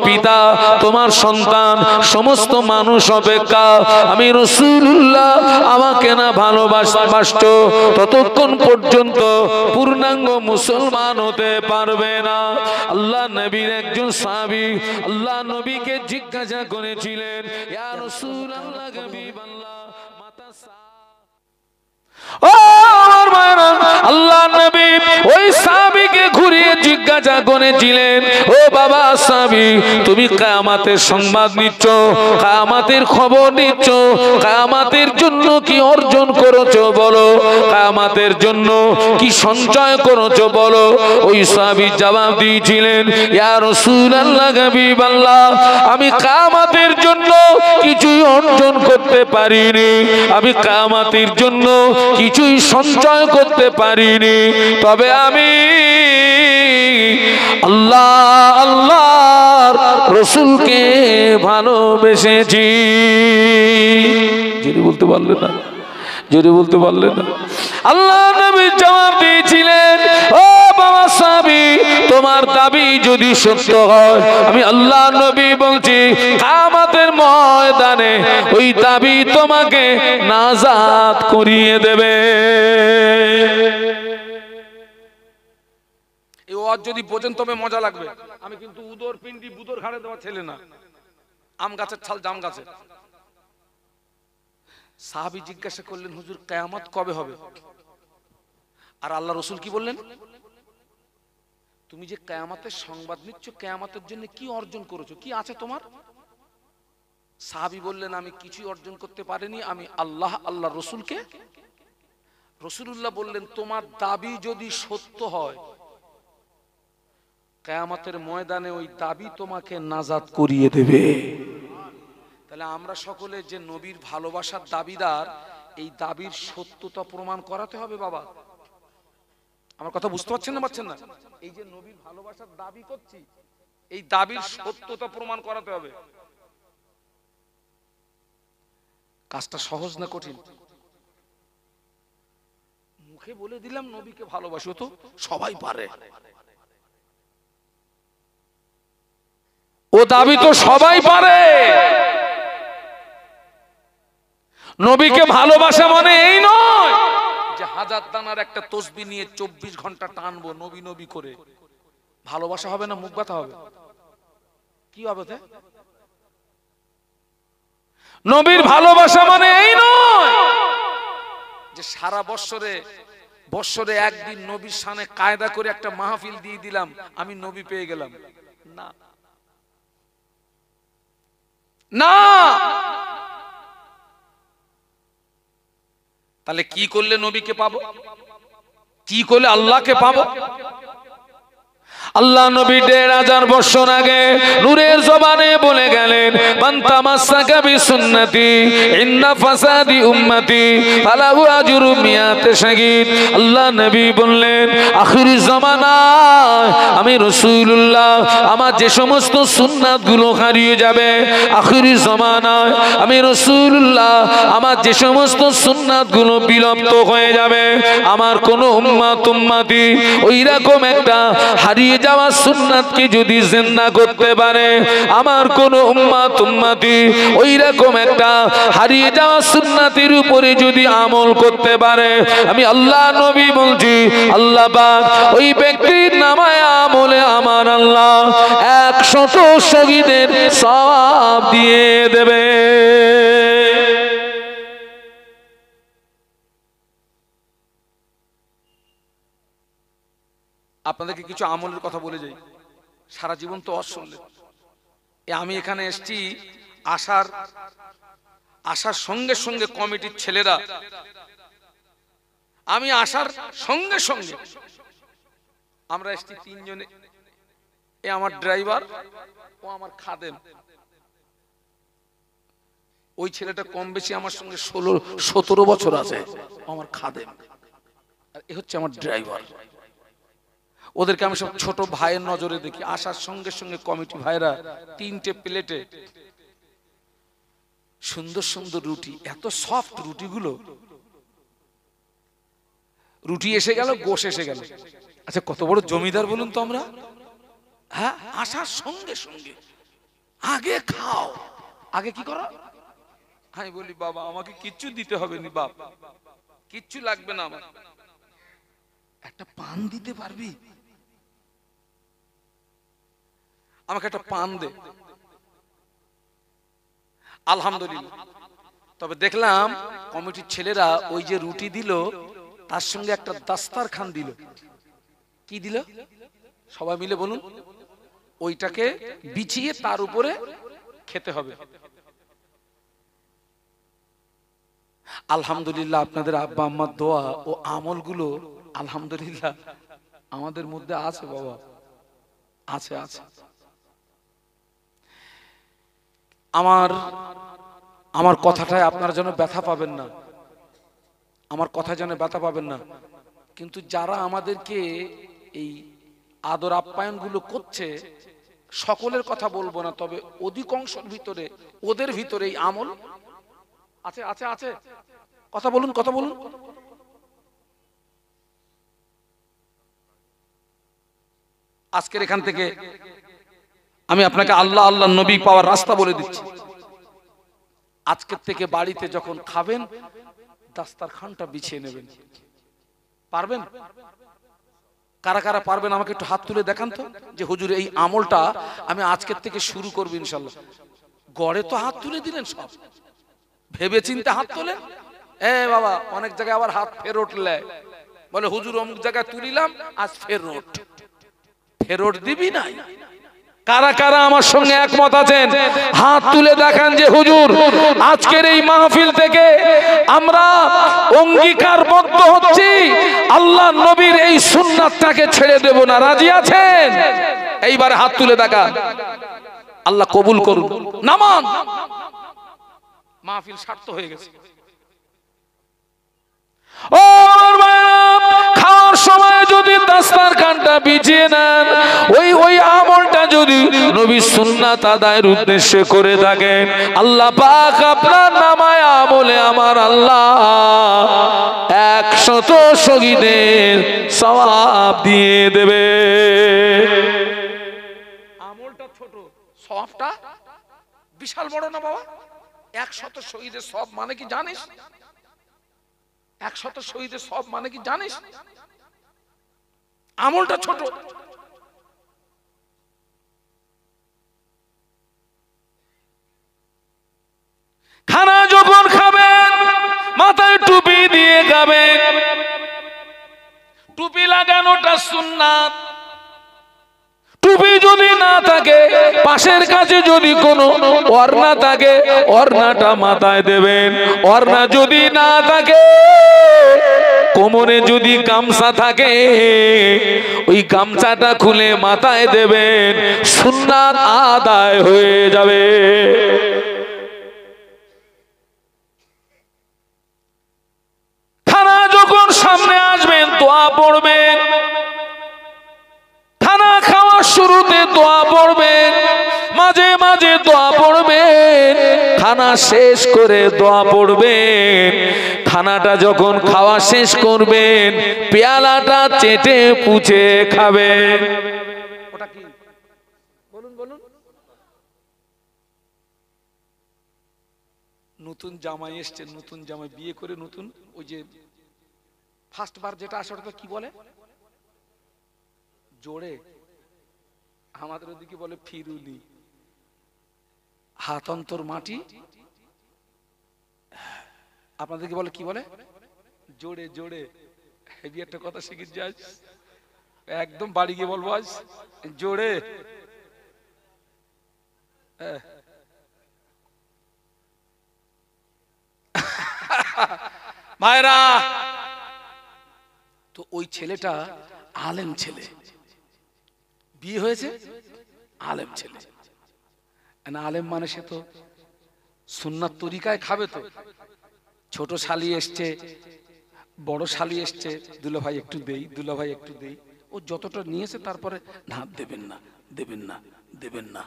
পিতা, তোমার সন্তান, সমস্ত মানুষ অপেক্ষা আমি রাসূলুল্লাহ আমাকে না ভালোবাসতো ততক্ষণ পর্যন্ত পূর্ণাঙ্গ মুসলমান হতে পারবে না। আল্লাহ নবীর একজন সাহাবী আল্লাহ নবীকে জিজ্ঞাসা করেছিলেন, ইয়া রাসূলুল্লাহ হাবিবাল্লাহ মাতা ও আমার মায়েরা, আল্লাহ নবী ওই সাহাবীকে ঘুরিয়ে জিজ্ঞাসা করেছিলেন, ও বাবা সাহাবী, তুমি কিয়ামতের সংবাদ নিচ্ছ, কিয়ামতের খবর নিচ্ছ, কিয়ামতের জন্য কি অর্জন করেছো বলো, কিয়ামতের জন্য কি সঞ্চয় করেছো বলো। ওই সাহাবী জবাব দিয়েছিলেন, ইয়া রাসূলুল্লাহ হাবিবাল্লাহ, আমি কিয়ামতের জন্য কিছুই অর্জন করতে পারিনি, আমি কিয়ামতের জন্য কিছুই সঞ্চয় করতে পারিনি, তবে আমি আল্লাহর রাসূলকে ভালোবেসেছি। যদি বলতে পারলেন না, যদি বলতে পারলেন না। আল্লাহ নবী জবাব দিয়েছিলেন, ও বাবা সাহাবী, তোমার দাবি যদি সত্য হয়, আমি আল্লাহ নবী বলছি কিয়ামতের ময়দানে ওই দাবি তোমাকে নাজাত করিয়ে দেবে। এই ওয়াজ যদি বোঝেন তবে মজা লাগবে। আমি কিন্তু উদর পিন্ডি বুদর ঘাড়ে দেওয়া ছেলে না, আম গাছের ছাল জাম গাছে। সাহাবী জিজ্ঞাসা করলেন, হুজুর কিয়ামত কবে হবে? আর আল্লাহ রাসূল কি বললেন, তুমি যে কিয়ামতের সংবাদ নিচ্ছ, কিয়ামতের জন্য কি অর্জন করেছো, কি আছে তোমার? সাহাবী বললেন, আমি কিছুই অর্জন করতে পারিনি, আমি আল্লাহর রাসূলকে। রাসূলুল্লাহ বললেন, তোমার দাবি যদি সত্য হয়, কিয়ামতের ময়দানে ওই দাবি তোমাকে নাজাত করিয়ে দেবে। তাহলে আমরা সকলে যে নবীর ভালোবাসার দাবিদার, এই দাবির সত্যতা প্রমাণ করাতে হবে বাবা। আমার কথা বুঝতে পারছেন না, পারছেন না? এই যে নবীর ভালোবাসার দাবি করছি, এই দাবির সত্যতা প্রমাণ করাতে হবে। কাজটা সহজ না কঠিন? মুখে বলে দিলাম নবীকে ভালোবাসি, তো সবাই পারে, ও দাবি তো সবাই পারে। নবীকে ভালোবাসা মানে এই নয় যে হাজার দানার একটা তসবিহ নিয়ে 24 ঘন্টা টানবো নবী নবী করে। ভালোবাসা হবে না, মুখ ব্যথা হবে। কি হবে? নবীর ভালোবাসা মানে এই নয় যে সারা বৎসরে একদিন নবীর শানে কায়দা করে একটা মাহফিল দিয়ে দিলাম, আমি নবী পেয়ে গেলাম। না না, তাহলে কি করলে নবীকে পাবো, কি করলে আল্লাহকে পাবো? আল্লাহ নবী 1500 বছর আগে নূরের জবানে বলে গেলেন, মান তামাসসাকা বিসুন্নতি ইন্না ফাসাদি উম্মতি ফালাহু আজরু মিয়াত শাহীদ। আল্লাহ নবী বললেন, আখিরি জামানায় আমি রাসূলুল্লাহ আমার যে সমস্ত সুন্নাতগুলো হারিয়ে যাবে, আখিরি জামানায় আমি রাসূলুল্লাহ আমার যে সমস্ত সুন্নাতগুলো বিলুপ্ত হয়ে যাবে, আমার কোন উম্মতি ওই রকম একটা হারিয়ে যাওয়া সুন্নাতকে যদি জিন্দা করতে পারে, আমার কোন উম্মতি ওই রকম একটা হারিয়ে যাওয়া সুন্নাতের উপরে যদি আমল করতে পারে, আমি আল্লাহ নবী বলছি আল্লাহ পাক ওই ব্যক্তির নামায় আমলে আমার আল্লাহ 100 শহীদের সওয়াব দিয়ে দেবে। আপনাদেরকে কিছু আমলের কথা বলে যাই, সারা জীবন তো ওয়াজ শুনলেন। আমি এখানে এসেছি, আসার সঙ্গে সঙ্গে কমিটির ছেলেরা, আমি আসার সঙ্গে সঙ্গে আমরা এসেছি 3 জনে, এ আমার ড্রাইভার, ও আমার খাদেম। ওই ছেলেটা কম বেশি আমার সঙ্গে 16-17 বছর আছে, আমার খাদেম, আর এ হচ্ছে আমার ড্রাইভার। ওদেরকে আমি সব ছোট ভাইয়ের নজরে দেখি। আসার সঙ্গে সঙ্গে কমিটি ভাইরা 3টে প্লেটে সুন্দর সুন্দর রুটি, এত সফট রুটিগুলো, রুটি এসে গেল, গোশ এসে গেল। আচ্ছা কত বড় জমিদার বলুন তো আমরা? হ্যাঁ, আসার সঙ্গে সঙ্গে আগে খাও, আগে কি করো? আমি বলি বাবা আমাকে কিচ্ছু দিতে হবে না, বাপ কিচ্ছু লাগবে না, আমার একটা পান দিতে পারবি? আমাকে একটা পান দে। আলহামদুলিল্লাহ। তবে দেখলাম কমিটির ছেলেরা ওই যে রুটি দিল তার সঙ্গে একটা দাস্তারখান দিল। কি দিল সবাই মিলে বলুন? ওইটাকে বিছিয়ে তার উপরে খেতে হবে। আলহামদুলিল্লাহ, আপনাদের আব্বা আম্মার দোয়া ও আমলগুলো আলহামদুলিল্লাহ আমাদের মধ্যে আছে বাবা, আছে আছে। আমার কথাটায় আপনারা যেন ব্যথা পাবেন না, আমার কথা যেন ব্যথা পাবেন না। কিন্তু যারা আমাদেরকে এই আদর আপ্যায়ন গুলো করছে, সকলের কথা বলবো না, তবে অধিকাংশের ভিতরে, ওদের ভিতরে এই আমল আছে আছে আছে। কথা বলুন, কথা বলুন। আজকের এখান থেকে আমি আপনাকে আল্লাহ আল্লাহ নবী পাওয়ার রাস্তা বলে দিচ্ছি। আজকের থেকে বাড়িতে যখন খাবেন দাস্তারখানটা বিছিয়ে নেবেন। পারবেন? কারা কারা পারবেন আমাকে একটু হাত তুলে দেখান তো, যে হুজুর এই আমলটা আমি আজকের থেকে শুরু করব ইনশাআল্লাহ। গড়ে তো হাত তুলে দিলেন, সব ভেবে চিন্তে হাত তোলেন। বাবা অনেক জায়গায় আবার হাত ফেরত লেয়, বলে হুজুর অমুক জায়গায় তুলিলাম আজ ফেরত, ফেরত দিবি নাই। কারা কারা আমার সঙ্গে একমত আছেন হাত তুলে দেখান যে হুজুর আজকের এই মাহফিল থেকে আমরা অঙ্গীকারবদ্ধ হচ্ছি আল্লাহ নবীর এই সুন্নাতটাকে ছেড়ে দেব না। রাজি আছেন? এইবারে হাত তুলে দেখান, আল্লাহ কবুল করুন। নামান মাহফিল সার্থক হয়ে গেছে। ও খাওয়ার সময় যদি দাস্তারখানটা বিছিয়ে নেন, ওই আমলটা যদি নবীর সুন্নাত আদায়ের উদ্দেশ্যে করে থাকেন, আল্লাহ পাক আপনার নামায় আমলে আমার আল্লাহ 100 শহীদের সওয়াব দিয়ে দেবে। আমলটা ছোট, সওয়াবটা বিশাল বড় না বাবা। 100 শহীদের সওয়াব মানে কি জানিস? 100 শহীদের সওয়াব মানে কি জানিস? আমলটা ছোট। খানা যখন খাবেন মাথায় টুপি দিয়ে খাবেন। টুপি লাগানোটা সুন্নাত। টুপি যদি না থাকে, পাশের কাছে যদি কোনো ওড়না থাকে ওড়নাটা মাথায় দেবেন। ওড়না যদি না থাকে, কোমরে যদি গামছা থাকে ওই গামছাটা খুলে মাথায় দেবেন, সুন্নাত আদায় হয়ে যাবে। খানা যখন সামনে আসবেন দোয়া পড়বেন। খানা খাওয়ার শুরুতে দোয়া পড়বেন, মাঝে মাঝে দোয়া পড়বেন, খানা শেষ করে দোয়া পড়বেন। খানাটা যখন খাওয়া শেষ করবেন পেয়ালাটা চেটে পুছে খাবেন। ওটা কি বলুন বলুন? নতুন জামাই এসছে, নতুন জামাই বিয়ে করে নতুন, ওই যে ফার্স্ট বার যেটা আসে ওটা কি বলে? জোড়ে। আমাদের ওদিকে বলে ফিরুলি। হাত অন্তর মাটি, আপনাদেরকে বলে কি বলে? জোড়ে। জোড়ে হেভি একটা কথা শিখে যাস, একদম বাড়ি গিয়ে বলবো আজ জোড়ে। ভাইরা, তো ওই ছেলেটা আলেম ছেলে, বিয়ে হয়েছে আলেম ছেলে। আলেম মানে সে তো সুন্নাত তরিকায় খাবে। তো ছোট শালি এসছে, বড় শালি এসছে, দুলা ভাই একটু দেই, দুলা ভাই একটু দেই। ও যতটা নিয়েছে তারপরে না, দেবেন না, দেবেন না, দেবেন না।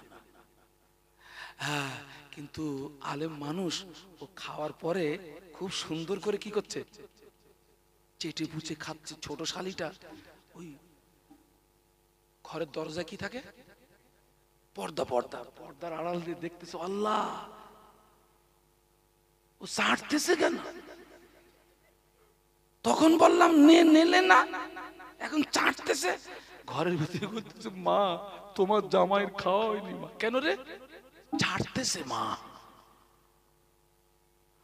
হ্যাঁ, কিন্তু আলেম মানুষ ও খাওয়ার পরে খুব সুন্দর করে কি করছে? চেটে পুচে খাচ্ছে। ছোট শালিটা ওই ঘরের দরজা কি থাকে? পর্দা পর্দা পর্দার আড়াল দিয়ে দেখতেছে আল্লাহ ও ছাড়তেছে কেন? তখন বললাম নেলে না, এখন চাটতেছে। ঘরের ভিতরে বলতেছে মা তোমার জামাইয়ের খাওয়া হয়নি মা। কেন রে? চাটতেছে মা।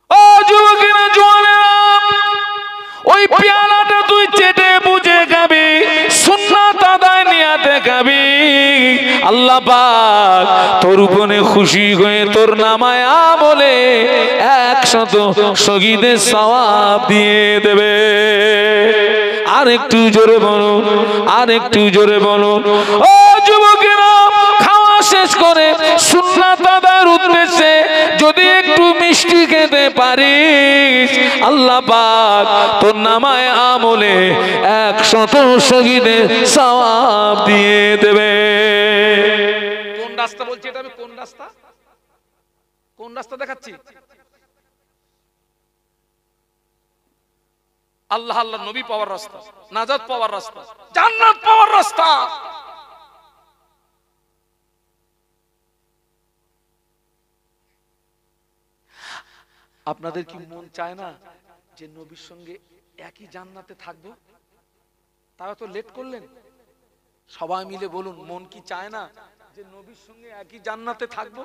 ও যুবকেরা জোয়ানেরা, ওই পেয়ালাটা তুই চেটে বুঝে খাবি, সুন্নাত আদায় নিয়াতে খাবি। আল্লাহ পাক তোর উপরে খুশি হয়ে তোর নামায় আমলে 100 শহীদের সওয়াব দিয়ে দেবে। আর একটু জোরে বলুন, আর একটু জোরে বলুন। ও যুবকেরা, খাওয়া শেষ করে সুন্নাত আদায়ের উদ্দেশ্যে যদি একটু মিষ্টি খেতে পারিস, আল্লাহ পাক তোর নামায় আমলে 100 শহীদের সওয়াব দিয়ে দেবে। কোন রাস্তা বলছি এটা আমি? কোন রাস্তা? কোন রাস্তা দেখাচ্ছি? আল্লাহ আল্লাহ নবী পাওয়ার রাস্তা, নাজাত পাওয়ার রাস্তা, জান্নাত পাওয়ার রাস্তা। আপনাদের কি মন চায় না যে নবীর সঙ্গে একই জান্নাতে থাকবো? তারা তো লেট করলেন, সবাই মিলে বলুন, মন কি চায় না যে নবীর সঙ্গে একই জান্নাতে থাকবো?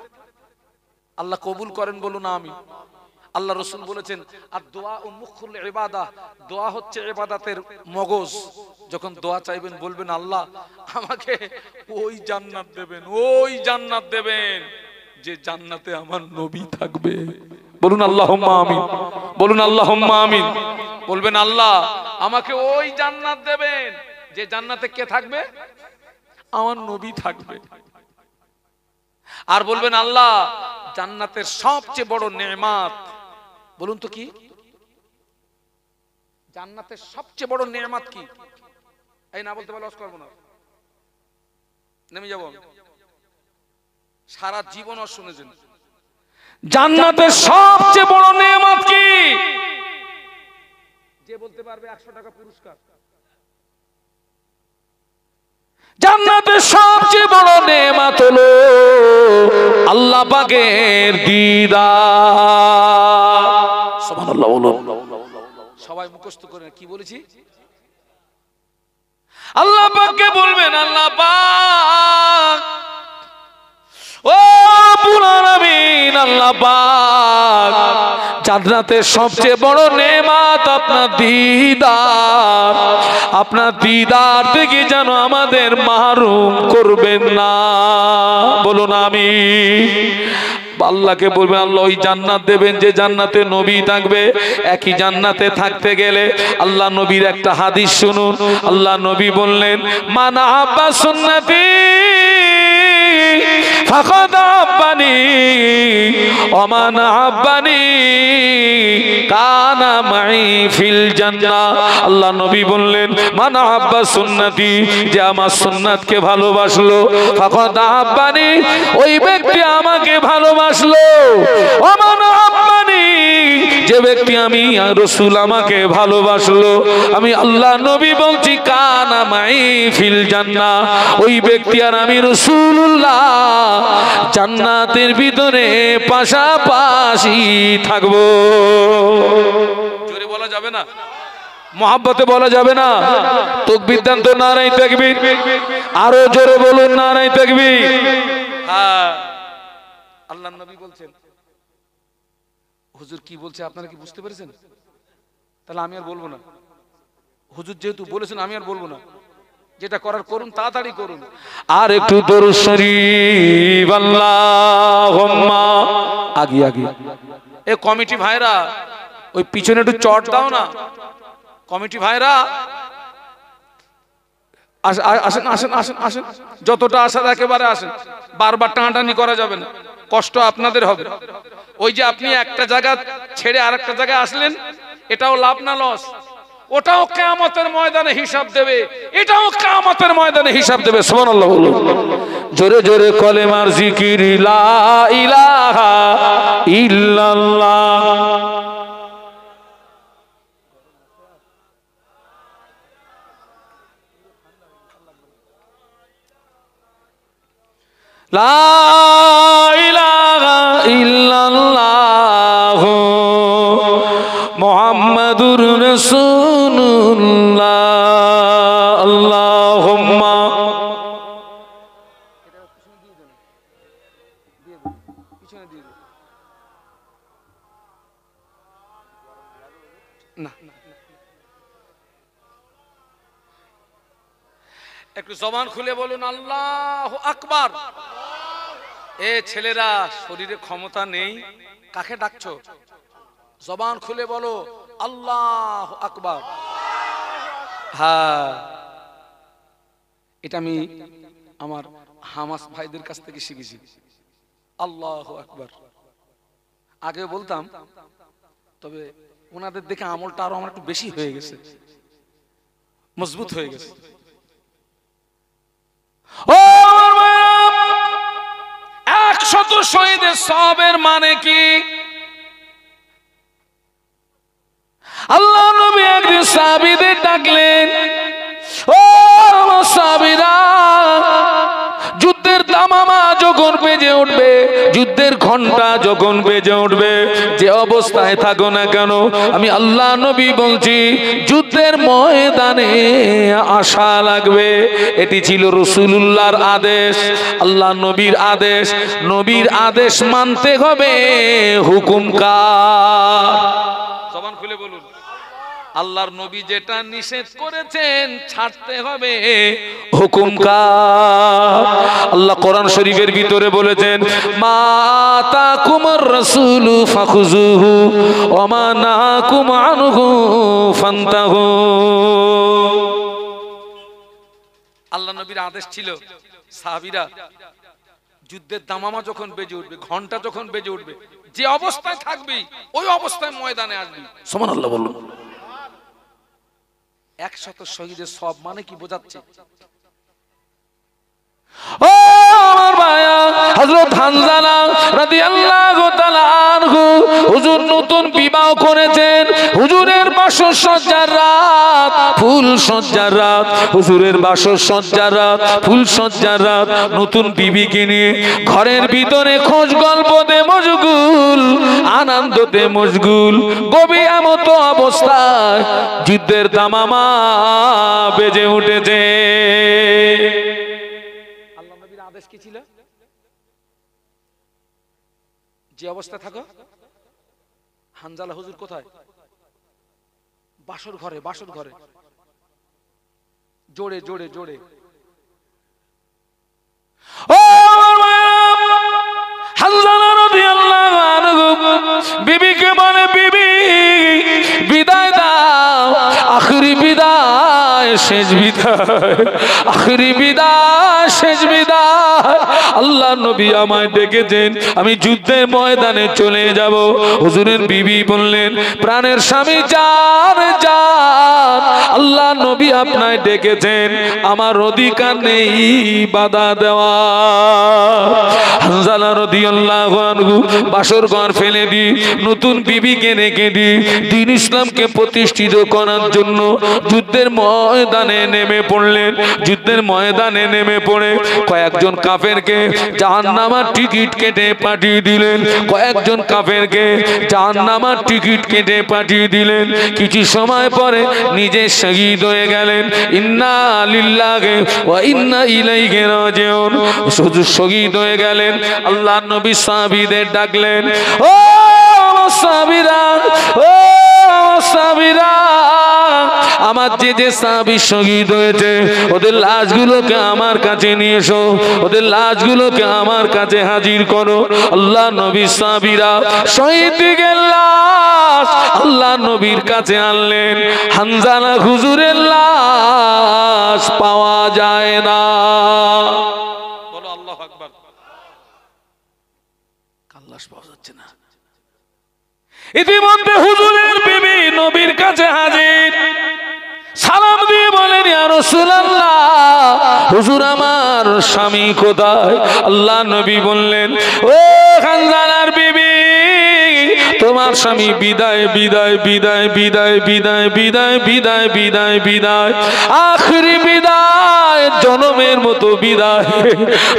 আল্লাহ কবুল করেন বলুন আমিন। আল্লাহ রাসূল বলেছেন আর দোয়া ও মুখুল ইবাদাহ, দোয়া হচ্ছে ইবাদতের মগজ। যখন দোয়া চাইবেন বলবেন আল্লাহ আমাকে ওই জান্নাত দেবেন, ওই জান্নাত দেবেন যে জান্নাতে আমার নবী থাকবে। বলুন আল্লাহুম্মা আমিন, বলুন আল্লাহুম্মা আমিন। বলবেন আল্লাহ আমাকে ওই জান্নাত দেবেন যে জান্নাতে কে থাকবে? আমার নবী থাকবে। আর বলবেন আল্লাহ জান্নাতের সবচেয়ে বড় নেয়ামত, বলুন তো কি? জান্নাতের সবচেয়ে বড় নেয়ামত কি? এই না বলতে পারলে লস করবো না, নেমে যাব। সারা জীবন শুনেছেন জান্নাতের সবচেয়ে বড় নেয়ামত কি? যে বলতে পারবে 100 টাকা পুরস্কার। জান্নাতের সবচেয়ে বড় নেয়ামত হলো আল্লাহ পাকের দিদার। সুবহানাল্লাহ বলুন। সবাই মুখস্থ করেন কি বলেছি? আল্লাহ পাককে বলবেন আল্লাহ পাক, ও রব্বুল আলামিন, আল্লাহ পাক জান্নাতের সবচেয়ে বড় নেয়ামত আপনার দিদার। আপনার দিদার থেকে যেন আমাদের মাহরুম করবেন না, বলুন আমিন। আল্লাহকে বলবেন আল্লাহ ওই জান্নাত দেবেন যে জান্নাতে নবী থাকবে। একই জান্নাতে থাকতে গেলে আল্লাহ নবীর একটা হাদিস শুনুন। আল্লাহ নবী বললেন মান আহাব্বা সুন্নতি ফাকাদ আহাব্বানি ওয়া মান আহাব্বানি কানা মাই ফিল জান্নাহ। আল্লাহ নবী বললেন মান আহাব্বা সুন্নতি, যে আমার সুন্নাতকে ভালোবাসলো, ফাকাদ আহাব্বানি, ওই ব্যক্তি আমাকে ভালোবাসলো। ওয়া মান আহাব্বানি, যে ব্যক্তি আমি রাসূল আমাকে ভালোবাসলো, আমি আল্লাহ নবী বলছি কানা মাই ফিল জান্নাহ, ওই ব্যক্তি আর আমি রাসূলুল্লাহ জান্নাতের ভিতরে পাশাপাশি থাকবো। জোরে বলা যাবে না? মোহাব্বতে বলা যাবে না? তাকবীর দেন তো, নারায়ে তাকবীর। আরো জোরে বলুন নারায়ে তাকবীর। হ্যাঁ, আল্লাহর নবী বলছেন। হুজুর কি বলছে আপনারা কি বুঝতে পেরেছেন? তাহলে আমি আর বলবো না। হুজুর যেহেতু বলেছেন আমি আর বলবো না। যেটা করার করুন, তাড়াতাড়ি করুন। আর একটু দরুদ শরীফ আল্লাহুম্মা। আগে আগে এ কমিটি ভাইরা ওই পিছনে একটু চট দাও না। কমিটি ভাইরা আসেন আসেন আসেন আসেন, যতটা আসার একেবারে আসেন। বারবার টানাটানি করা যাবে না, কষ্ট আপনাদের হবে। ওই যে আপনি একটা জায়গা ছেড়ে আরেকটা জায়গায় আসলেন, এটাও লাভ না লস? ওটাও কিয়ামতের ময়দানে হিসাব দেবে, এটাও কিয়ামতের ময়দানে হিসাব দেবে। সুবহানাল্লাহ বলুন। জোরে জোরে কলেমার জিকির লা ইলাহা ইল্লাল্লাহ। লা ইলাহা ইল্লাল্লাহ মুহাম্মাদুর রাসূলুল্লাহ আল্লাহুম্মা না একটু জবান খুলে বলুন আল্লাহু আকবার। এ ছেলেরা শরীরে ক্ষমতা নেই, কাকে ডাকছো? জবান খুলে বলো আল্লাহু আকবার। হ্যাঁ, এটা আমি আমার হামাস ভাইদের কাছ থেকে শিখেছি। আল্লাহু আকবার আগে বলতাম, তবে ওনাদের দেখে আমলটা আরো আমার একটু বেশি হয়ে গেছে, মজবুত হয়ে গেছে। ও 100 শহীদের সওয়াবের মানে কি? আল্লাহ নবী একদিন সাহাবীদের ডাকলেন, ও আমার সাহাবীরা, যুদ্ধের দামামা যখন বেজে উঠবে, যুদ্ধের ঘন্টা যখন বেজে উঠবে, যে অবস্থায় থাকো না কেন, আমি আল্লাহ নবী বলছি যুদ্ধের ময়দানে আসা লাগবে। এটি ছিল রাসূলুল্লাহর আদেশ, আল্লাহ নবীর আদেশ। নবীর আদেশ মানতে হবে, হুকুম কার? জবান খুলে বলুন। আল্লাহর নবী যেটা নিষেধ করেছেন ছাড়তে হবে, হুকুম কার? আল্লাহ কোরআন শরীফের ভিতরে বলেছেন, মা আতাকুমুর রাসূলু ফাখুযুহু ওয়া মা নাহাকুম আনহু ফান্তাহু। আল্লাহ নবীর আদেশ ছিল, সাহাবীরা যুদ্ধের দামামা যখন বেজে উঠবে, ঘন্টা যখন বেজে উঠবে, যে অবস্থায় থাকবি ওই অবস্থায় ময়দানে আসবি। সুবহানাল্লাহ বলুন। 100 শহীদের সওয়াব মানে কি বোঝাচ্ছে? ও আমার ভাইয়া, হযরত হানজালা রাদিয়াল্লাহু তাআলা আনহু হুজুর নতুন বিবাহ করেছেন। হুজুরের বাসসজ্জার রাত, ফুল সজ্জার রাত, হুজুরের বাসসজ্জার রাত, ফুল সজ্জার রাত। নতুন বিবিকে নিয়ে ঘরের ভিতরে খোঁজ গল্পতে মশগুল, আনন্দতে মশগুল। গভীর মতো অবস্থায় যুদ্ধের দামামা বেজে উঠেছে। আদেশ কি ছিল? যে অবস্থা থাকো। হানজালা হুজুর কোথায়? বাসর ঘরে, বাসর ঘরে। জোরে জোরে জোরে। ও হানজালা রাদিয়াল্লাহু আনহু বিবিকে বলে, বিবি বিদায় দাও, আখরি বিদায়, শেষ বিদায়, আখরি বিদায়, শেষ বিদায়। আল্লাহ নবী আমায় ডেকেছেন, আমি যুদ্ধের ময়দানে চলে যাব। হুজুরের বিবি বললেন, প্রাণের স্বামী যান যান, আল্লাহ নবী আপনায় ডেকেছেন, আমার অধিকার নেই বাধা দেওয়া। হানজালা রাদিয়াল্লাহু আনহু বাসর ঘর ফেলে দি, নতুন বিবিকে রেখে দি, দ্বীন ইসলামকে প্রতিষ্ঠিত করার জন্য যুদ্ধের ময়দানে নেমে পড়লেন। যুদ্ধের ময়দানে নেমে পড়ে কয়েকজন কাফেরকে জাহান্নামের টিকিট কেটে পাঠিয়ে দিলেন, কয়েকজন কাফেরকে জাহান্নামের টিকিট কেটে পাঠিয়ে দিলেন। কিছু সময় পরে নিজে শহীদ হয়ে গেলেন। ইন্না লিল্লাহি ওয়া ইন্না ইলাইহি রাজিউন। শুধু শহীদ হয়ে গেলেন। আল্লাহর নবী সাহাবীদের ডাকলেন, ও সাহাবীরা, ও সাহাবীরা, আমার যে যে সাহাবী শহীদ হয়েছে ওদের লাশগুলোকে আমার কাছে নিয়ে এসো, ওদের লাশগুলোকে আমার কাছে হাজির করো। আল্লাহ নবী সাহাবীরা শহীদের লাশ আল্লাহ নবীর কাছে আনলেন। হানজালা হুজুরের লাশ পাওয়া যায় না। বলো আল্লাহু আকবার। লাশ পাওয়া যাচ্ছে না। ইতিমধ্যে হুজুরের বিবি নবীর কাছে হাজির, সালাম দিয়ে বলেন, ইয়া রাসূলুল্লাহ, হুজুর আমার স্বামী কোথায়? আল্লাহ নবী বললেন, ও হানজালার বিবি, তোমার স্বামী বিদায় বিদায় বিদায় বিদায় বিদায় বিদায় বিদায় বিদায় বিদায়, আখরি বিদায়। বিদায়, জনমের মতো বিদায়।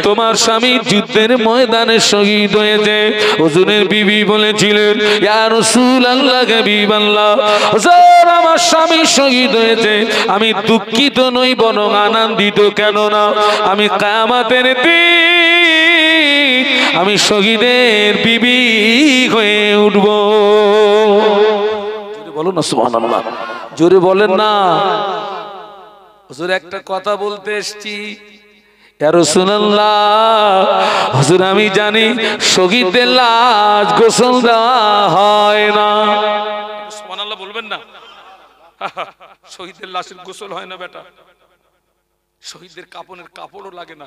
তোমার স্বামী যুদ্ধের ময়দানে শহীদ হয়েছে। হুজুরের বিবি বলেছিলেন, ইয়া রাসূলুল্লাহ, হাবিবাল্লাহ, হুজুর আমার স্বামী শহীদ হয়েছে, আমি দুঃখিত নই বরং আনন্দিত। কেননা আমি কিয়ামতের দিন আমি শহীদের বিবি হয়ে উঠব। জোরে বলো না সুবহানাল্লাহ, জোরে বলেন না। হুজুর একটা কথা বলতে এসেছি, ইয়া রাসূলুল্লাহ, হুজুর আমি জানি শহীদদের লাশ গোসল দেওয়া হয় না। সুবহানাল্লাহ বলবেন না? শহীদের লাশের গোসল হয় না বেটা, শহীদদের কাপনের কাপড়ও লাগে না।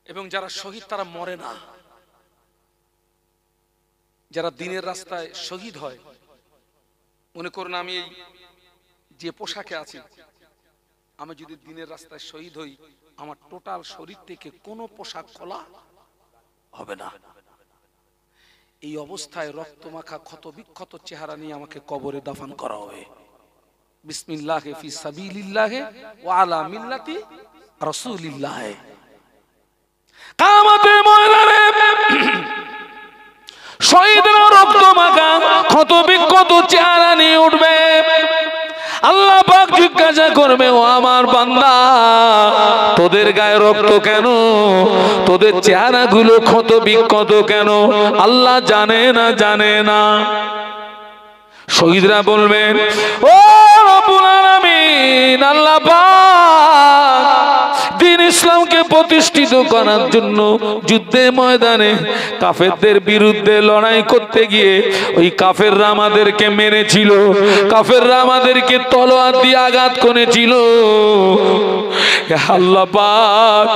এবং যারা শহীদ তারা মরে না, যারা দিনের রাস্তায় শহীদ হয়, মনে করুন আমি এই যে পোশাকে আছি, আমি যদি দিনের রাস্তায় শহীদ হই, আমার টোটাল শরীর থেকে কোনো পোশাক খোলা হবে না। এই অবস্থায় রক্তমাখা ক্ষত বিক্ষত চেহারা নিয়ে আমাকে কবরে দাফন করা হবে। বিসমিল্লাহি ফি সাবিলিল্লাহি ওয়া আলা মিল্লাতি রাসূলিল্লাহ। কিয়ামতের ময়দানে শহীদরা রক্তমাখা ক্ষত বিক্ষত চেহারা নিয়ে উঠবে। আল্লাহ পাক জিজ্ঞাসা করবে, ও আমার বান্দা, তোদের গায়ে রক্ত কেন? তোদের চেহারাগুলো ক্ষত বিক্ষত কেন? আল্লাহ জানে না, জানে না। শহীদরা বলবেন, ও রব্বুল আলামিন, আল্লাহ পাক দ্বীন ইসলামকে প্রতিষ্ঠিত করার জন্য যুদ্ধের ময়দানে কাফেরদের বিরুদ্ধে লড়াই করতে গিয়ে ওই কাফেররা আমাদেরকে মেরেছিল, কাফেররা আমাদেরকে তলোয়ার দিয়ে আঘাত করেছিল। আল্লাহ পাক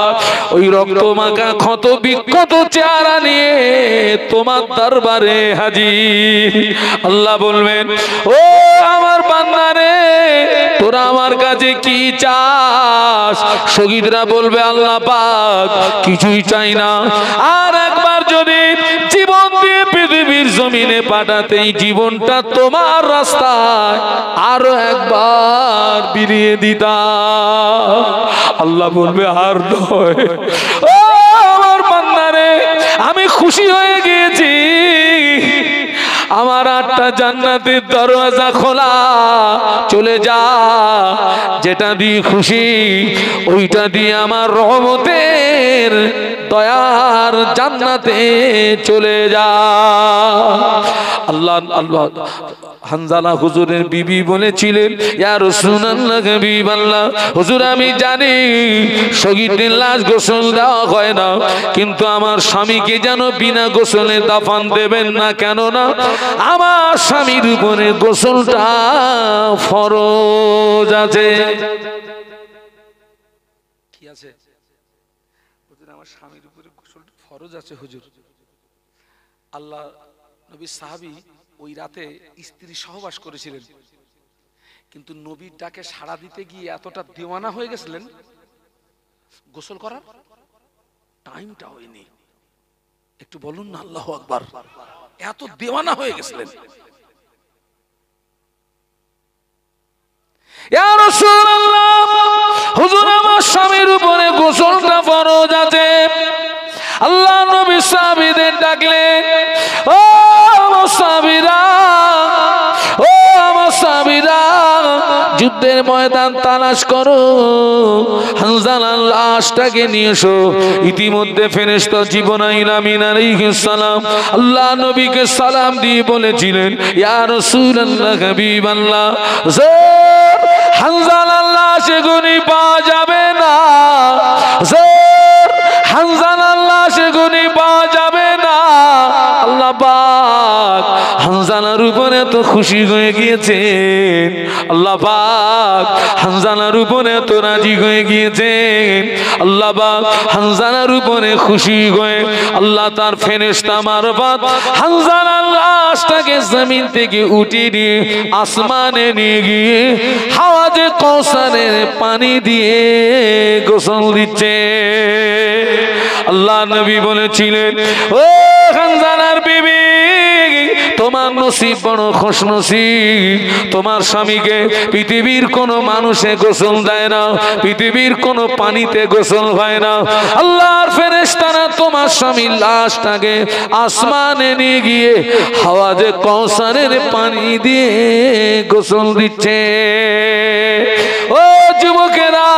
ওই রক্তমাখা ক্ষত বিক্ষত চেহারা নিয়ে তোমার দরবারে হাজির। আল্লাহ বলবেন, ও আমার বান্দারে, তোরা আমার কাছে কি চাস? শহীদরা বলবে, আল্লাহ পাক কিছুই চাই না, আর একবার যদি জীবন দিয়ে পৃথিবীর জমিনে পাঠাতেই জীবনটা তোমার রাস্তায় আরো একবার বিলিয়ে দিতা। আল্লাহ বলবে, আর নয়। ও আমার বান্দারে, আমি খুশি হয়ে গিয়েছি, আমার 8টা জান্নাতের দরওয়াজা খোলা, চলে যা, যেটা দিয়ে খুশি ওইটা দিয়ে আমার রহমতের দয়ার জান্নাতে চলে যা। আল্লাহ আল্লাহ হানজালা হুজুরের বিবি বলেছিলেন, ইয়া রাসূলুল্লাহ, হাবিবাল্লাহ, হুজুর আমি জানি শহীদদের লাশ গোসল দেওয়া হয় না, কিন্তু আমার স্বামীকে যেন বিনা গোসলে দাফন দেবেন না। কেননা আমার স্বামীর উপরে গোসলটা ফরজ আছে। কি আছে? হুজুর আমার স্বামীর উপরে গোসলটা ফরজ আছে হুজুর। আল্লাহ নবী সাহাবী ওই রাতে স্ত্রী সহবাস করেছিলেন, কিন্তু নবীর ডাকে সাড়া দিতে গিয়ে এতটা দেওয়ানা হয়ে গেছিলেন, গোসল করার টাইমটা হয়নি। একটু বলুন না আল্লাহু আকবার। এত দেওয়ানা হয়ে গেছিলেন। ইয়া রাসূলুল্লাহ, হুজুর আমার স্বামীর উপরে গোসলটা ফরজ আছে। আল্লাহ নবী সাহাবীদের ডাকলেন, ও আমার সাহাবীরা, ও আমার সাহাবীরা, যুদ্ধের ময়দান তালাশ করো, হানজালার লাশটাকে নিয়ে এসো। ইতিমধ্যে ফেরেশতা জিবরাইল আমিন আলাইহিস সালাম আল্লাহ নবীকে সালাম দিয়ে বলেছিলেন, ইয়া রাসূলুল্লাহ, হাবিবাল্লাহ, হানজালার লাশ এখনই পাওয়া যাবে না, হানজালার লাশ এখনই পাওয়া যাবে না। আল্লাহ পাক হানজালার উপরে তো খুশি হয়ে গিয়েছেন, আল্লাহ পাক হানজালার উপরে তো রাজি হয়ে গিয়েছেন। আল্লাহ পাক হানজালার উপরে খুশি হয়ে আল্লাহ তার ফেরেশতা মারফত হানজালার লাশটাকে জমিন থেকে উঠিয়ে নিয়ে আসমানে নিয়ে গিয়ে হাওয়াজে কাউসারের পানি দিয়ে গোসল দিচ্ছে। আল্লাহ নবী বলেছিলেন, ও হানজালার বিবি, তোমার নসিব, বড় খুশ নসিব। তোমার স্বামীকে পৃথিবীর কোনো মানুষে গোসল দেয় না, পৃথিবীর কোনো পানিতে গোসল হয় না। আল্লাহর ফেরেশতারা তোমার স্বামীর লাশটাকে আসমানে নিয়ে গিয়ে হাওয়াজে কাউসারের পানি দিয়ে গোসল দিচ্ছে। ও যুবকেরা,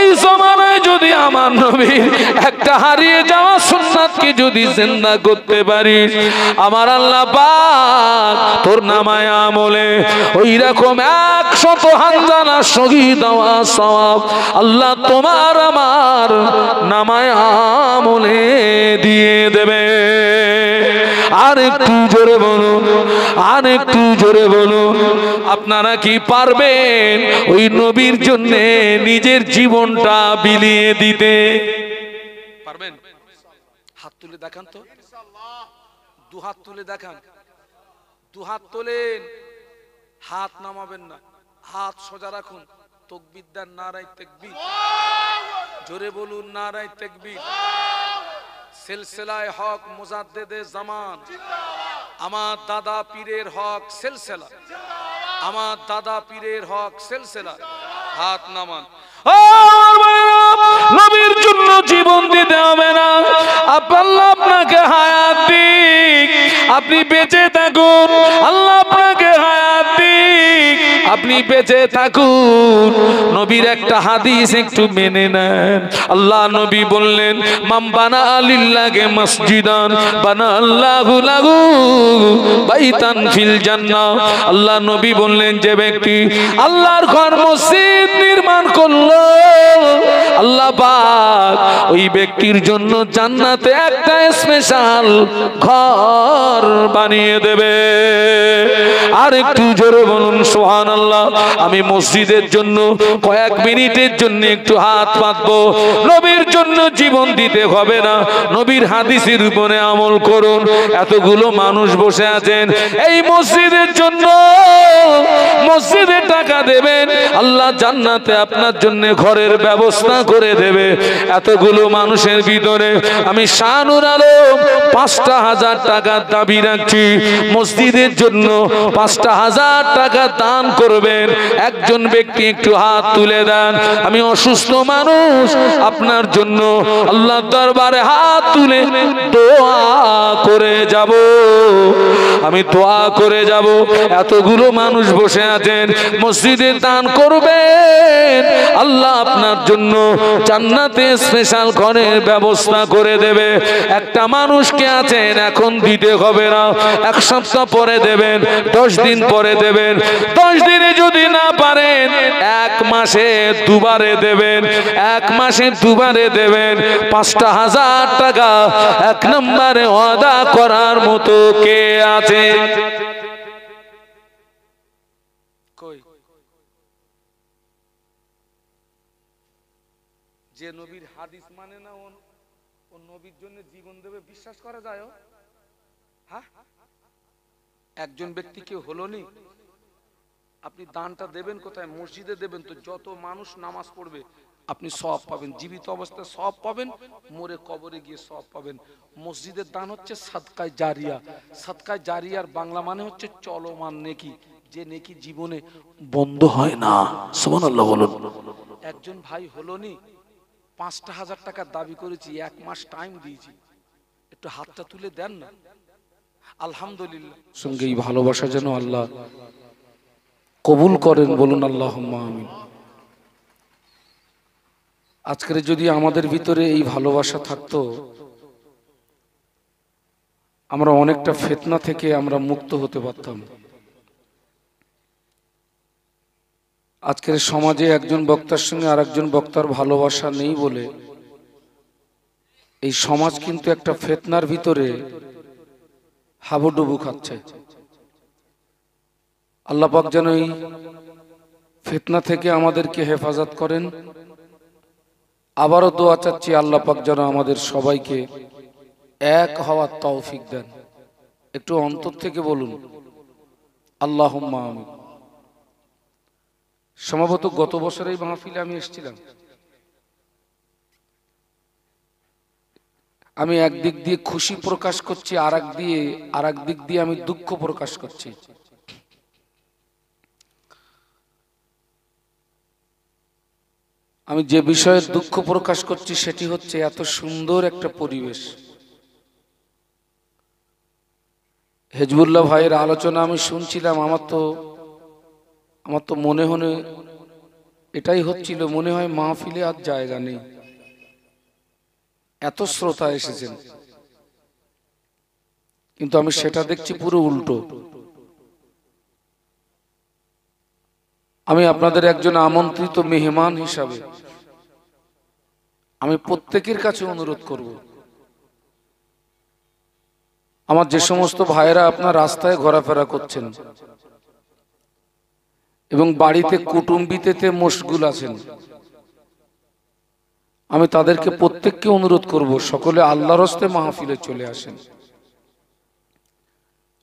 এই জমানায় যদি আমার নবীর একটা হারিয়ে যাওয়া সুন্নাতকে যদি জিন্দা করতে পারিস, আমার আল্লাহ পাক তোর নামায় আমলে ওই রকম 100 হানজালা শহীদ হওয়া সওয়াব আল্লাহ তোমার আমার নামায় আমলে দিয়ে দেবে। আর একটু জোরে বলুন, আর একটু জোরে বলুন, আপনারা কি পারবেন ওই নবীর জন্য নিজের জীবনটা বিলিয়ে দিতে পারবেন? হাত তুলে দেখান তো, দু হাত তুলে দেখান, দু হাত তোলেন, হাত নামাবেন না, হাত সোজা রাখুন। তাকবীর দেন, নারায়ে তাকবীর। জোরে বলুন নারায়ে তাকবীর। সিলসিলায়ে হক মুজাদ্দিদে জামান, আমার দাদা পীরের হক সিলসিলা, আমার দাদা পীরের হক সিলসিলা। হাত নামান। নবীর জন্য জীবন দিতে হবে না, আল্লাহ আপনাকে হায়াত দিক, আপনি বেঁচে থাকুন, আল্লাহ আপনাকে হায়াত দিক, আপনি বেঁচে থাকুন। নবীর একটা হাদিস একটু মেনে নেন। আল্লাহ নবী বললেন, মাম বানা লিল্লাহি মসজিদান বানা আল্লাহু লাহু বাইতান ফিল জান্নাহ। আল্লাহ নবী বললেন, যে ব্যক্তি আল্লাহর ঘর মসজিদ নির্মাণ করলো, আল্লাহ পাক ওই ব্যক্তির জন্য জান্নাতে একটা স্পেশাল ঘর বানিয়ে দেবে। আর একটু জোরে বলুন সুবহানাল্লাহ। আমি মসজিদের জন্য কয়েক মিনিটের জন্য একটু হাত পাতবো। নবীর জন্য জীবন দিতে হবে না, নবীর হাদিসের উপরে আমল করুন। এতগুলো মানুষ বসে আছেন, এই মসজিদের জন্য মসজিদে টাকা দেবেন, আল্লাহ জান্নাতে আপনার জন্য ঘরের ব্যবস্থা করে দেবে। এতগুলো মানুষের ভিতরে আমি শাহনুর আলম 5,000 টাকার দাবি রাখছি, মসজিদের জন্য 5,000 টাকা দান করবেন। একজন ব্যক্তি একটু হাত তুলে দেন। আমি অসুস্থ মানুষ, আপনার জন্য আল্লাহর দরবারে হাত তুলে দোয়া করে যাব, আমি দোয়া করে যাব। এতগুলো মানুষ বসে আছেন, মসজিদে দান করবেন, আল্লাহ আপনার জন্য জান্নাতে স্পেশাল ঘরের ব্যবস্থা করে দেবে। একটা মানুষকে আছেন, এখন দিতে হবে না, 1 সপ্তাহ পরে দেবেন, 10 দিন পরে দেবেন। 10 দিনে যদি না পারেন, 1 মাসে দুবারে দেবেন, 1 মাসে দুবারে দেবেন। 5,000 টাকা 1 নম্বরে ওয়াদা করার মতো কে আছে? কই? যে নবীর হাদিস মানে না, ও নবীর জন্য জীবন দেবে, বিশ্বাস করা যায়? হ্যাঁ, একজন ব্যক্তি কেউ হলো নি। আপনি দানটা দেবেন কোথায়? মসজিদে দেবেন। তো যত মানুষ নামাজ পড়বে আপনি সওয়াব পাবেন, জীবিত অবস্থায় সওয়াব পাবেন, মরে কবরে গিয়ে সওয়াব পাবেন। মসজিদের দান হচ্ছে সাদকায়ে জারিয়া। সাদকায়ে জারিয়ার বাংলা মানে হচ্ছে চলমান নেকি, যে নেকি জীবনে বন্ধ হয় না। সুবহানাল্লাহ বলুন। একজন ভাই হলো নি, 5,000 টাকা দাবি করেছি, 1 মাস টাইম দিয়েছি, একটু হাতটা তুলে দেন না। আলহামদুলিল্লাহ। সঙ্গে এই ভালোবাসা যেন আল্লাহ কবুল করেন, বলুন আল্লাহুম্মা আমিন। আজকের যদি আমাদের ভিতরে এই ভালোবাসা থাকতো, আমরা অনেকটা ফিতনা থেকে আমরা মুক্ত হতে পারতাম। আজকের সমাজে একজন বক্তার সঙ্গে আরেকজন বক্তার ভালোবাসা নেই বলে এই সমাজ কিন্তু একটা ফিতনার ভিতরে হাবুডুবু খাচ্ছে। আল্লাহ পাক যেন এই ফিতনা থেকে আমাদেরকে হেফাজত করেন। আবারও দোয়া চাচ্ছি, আল্লাহ পাক যেন আমাদের সবাইকে এক হওয়ার তৌফিক দেন। একটু অন্তর থেকে বলুন আল্লাহুম্মা আমিন। সম্ভবত গত বছর এই মাহফিলে আমি এসেছিলাম। আমি একদিক দিয়ে খুশি প্রকাশ করছি, আর এক দিক দিয়ে আমি দুঃখ প্রকাশ করছি। আমি যে বিষয়ে দুঃখ প্রকাশ করছি সেটি হচ্ছে এত সুন্দর একটা পরিবেশ। হেজবুল্লাহ ভাইয়ের আলোচনা আমি শুনছিলাম, আমার তো মনে এটাই হচ্ছিল, মনে হয় মাহফিলে আর জায়গা নেই, এত শ্রোতা এসেছেন। কিন্তু আমি সেটা দেখছি পুরো উল্টো। আমি আপনাদের একজন আমন্ত্রিত মেহমান হিসাবে আমি প্রত্যেকের কাছে অনুরোধ করব, আমার যে সমস্ত ভাইয়েরা আপনার রাস্তায় ঘোরাফেরা করছেন এবং বাড়িতে কুটুম্বিতেতে মশগুল আছেন, আমি তাদেরকে প্রত্যেককে অনুরোধ করব সকলে আল্লাহর হস্তে মাহফিলে চলে আসেন।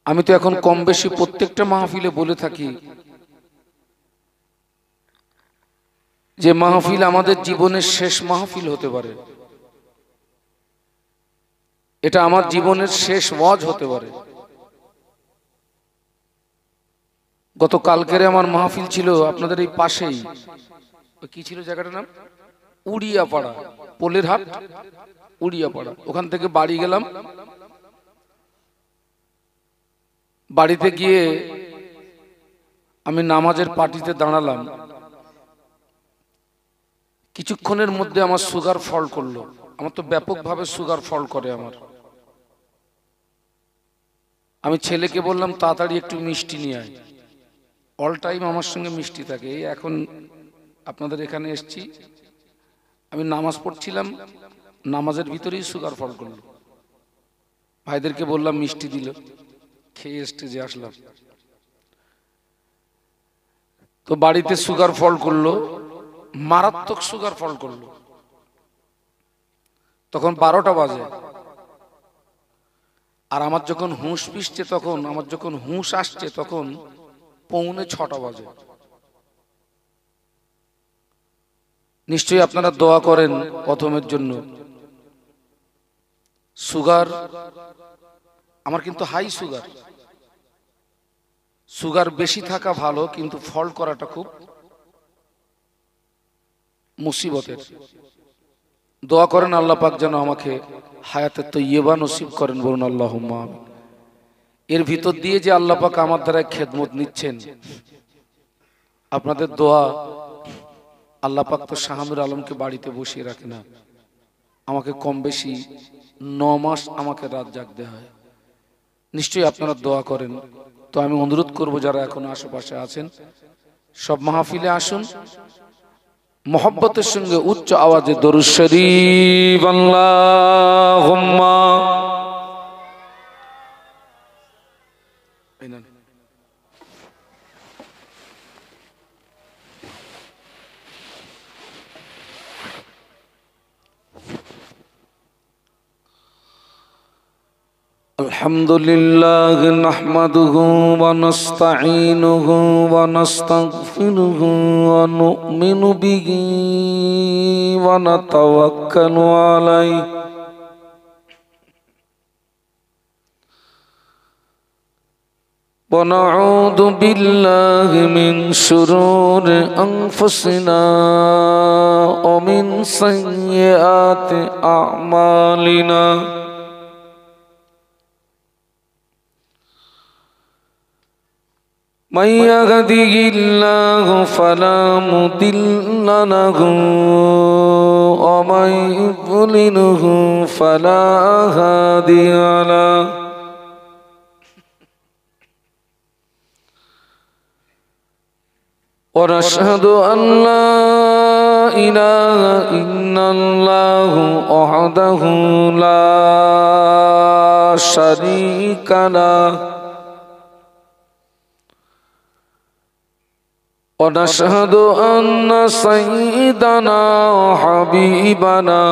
আমি তো এখন কম বেশি প্রত্যেকটা মাহফিলে বলে থাকি যে মাহফিল আমাদের জীবনের শেষ মাহফিল হতে পারে, এটা আমার জীবনের শেষ ওয়াজ হতে পারে। গত কালকের আমার মাহফিল ছিল আপনাদের এই পাশেই, কি ছিল জায়গাটার নাম, উড়িয়াপাড়া, পোলের হাট উড়িয়াপাড়া। ওখান থেকে বাড়ি গেলাম, বাড়িতে গিয়ে আমি নামাজের পার্টিতে দাঁড়ালাম। কিছুক্ষণের মধ্যে আমার সুগার ফল করলো। আমার তো ব্যাপকভাবে সুগার ফল করে আমার। আমি ছেলেকে বললাম তাড়াতাড়ি একটু মিষ্টি নিয়ে আয়, অল টাইম আমার সঙ্গে মিষ্টি থাকে। এই এখন আপনাদের এখানে এসছি, আমি নামাজ পড়ছিলাম, নামাজের ভিতরেই সুগার ফল করলো। ভাইদেরকে বললাম মিষ্টি দিল, খেয়ে স্টেজে আসলাম। তো বাড়িতে সুগার ফল করলো, মারাত্মক সুগার ফল করলো। তখন 12টা বাজে, আর আমার যখন হুঁশ পিসছে, আমার যখন হুঁশ আসছে তখন 6:45 বাজে। নিশ্চয়ই আপনারা দোয়া করেন প্রথমের জন্য। সুগার আমার কিন্তু হাই সুগার, সুগার বেশি থাকা ভালো, কিন্তু ফল করাটা খুব মুসিবতের। দোয়া করেন আল্লাহ পাক যেন আমাকে হায়াতে তৈয়বা নসিব করেন, বলুন আল্লাহুম্মা আমিন। এর ভিতর দিয়ে যে আল্লাহ পাক আমার দ্বারা খেদমত নিচ্ছেন, আপনাদের দোয়া। আল্লাহ পাক তো শাহানুর আলমকে বাড়িতে বসিয়ে রাখে না, আমাকে কম বেশি 9 মাস আমাকে রাত জাগতে হয়। নিশ্চয়ই আপনারা দোয়া করেন। তো আমি অনুরোধ করব যারা এখন আশেপাশে আছেন সব মাহফিলে আসুন, মোহব্বতের সঙ্গে উচ্চ আওয়াজে দরুদ শরীফ আল্লাহুম্মা আলহামদুলিল্লাহ নাহমাদুহু ওয়া নাস্তাঈনুহু ওয়া নাস্তাগফিরুহু ওয়া নু'মিনু বিহি ওয়া নাতাওয়াক্কালু আলাইহি ওয়া নাউযু বিল্লাহি মিন শুরুরি আনফুসিনা ওয়া মিন সাইয়্যাতি আ'মালিনা। من يهده الله فلا مضل له ومن يضلله فلا هادي له ونشهد أن لا إله إلا الله وحده لا شريك له ونشهد أن سيدنا وحبيبنا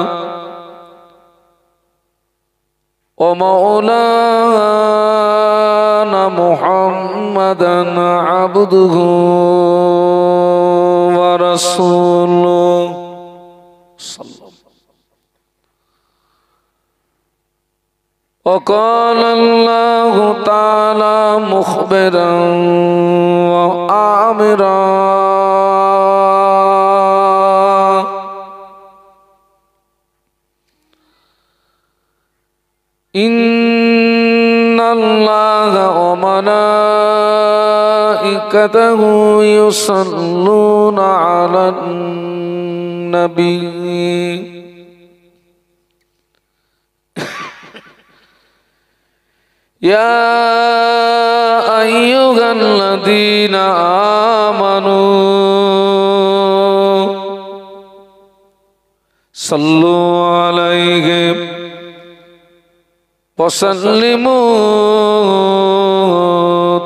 ومولانا محمدا عبده ورسوله وقال الله تعالى مخبرا وآمرا إن الله وملائكته يصلون على النبي يا أيها الذين آمنوا صلوا عليه وسلموا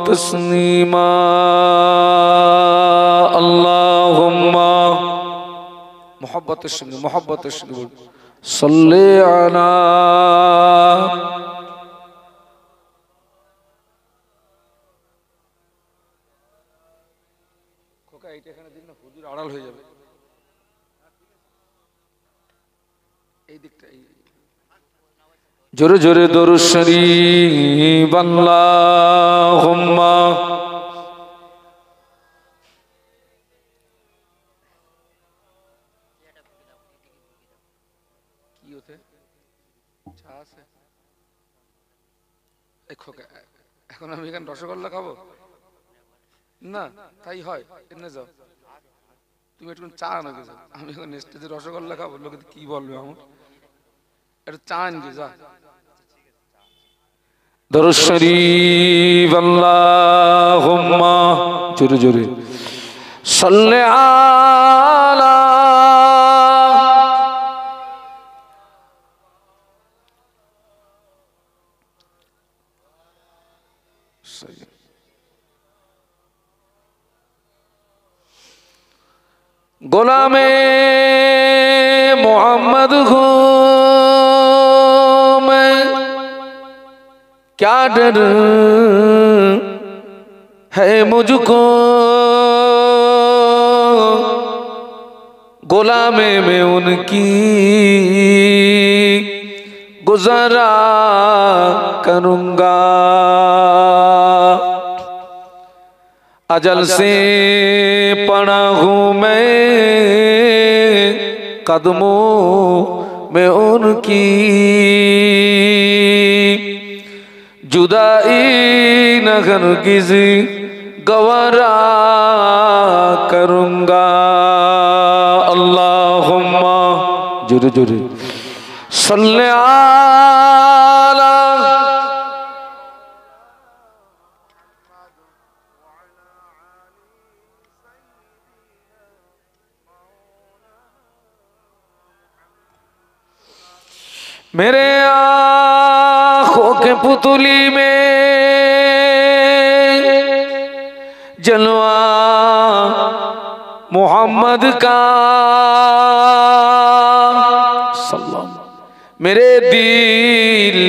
تسليما اللهم محبت الشنگ صل على আড়াল হয়ে যাবে এই দিকটা জোরে জোরে দরুদ শরীফ আল্লাহুম্মা কি হতে চা আছে এখন আমি এখানে রসগোল্লা খাবো না তাই হয় এনে যাও তুমি একটু চা আনো কে যাও আমি এখন স্টেজে রসগোল্লা খাবো লোকে কি বলবে আমার একটু চা আনকে যা দরুদ শরীফ আল্লাহুম্মা জোরে জোরে সাল্লি আলা गोलामे मोहम्मद हूँ मैं क्या डर है मुझको गोलामे में उनकी गुजारा करूँगा अजल से पड़ा हूँ मैं कदमों में उनकी जुदाई न हरगिज़ गवारा करूँगा अल्लाहुम्मा जुरे जुरे सल्ले आला मेरे आँखों के पुतली में जलवा मोहम्मद का सल्लम मेरे दिल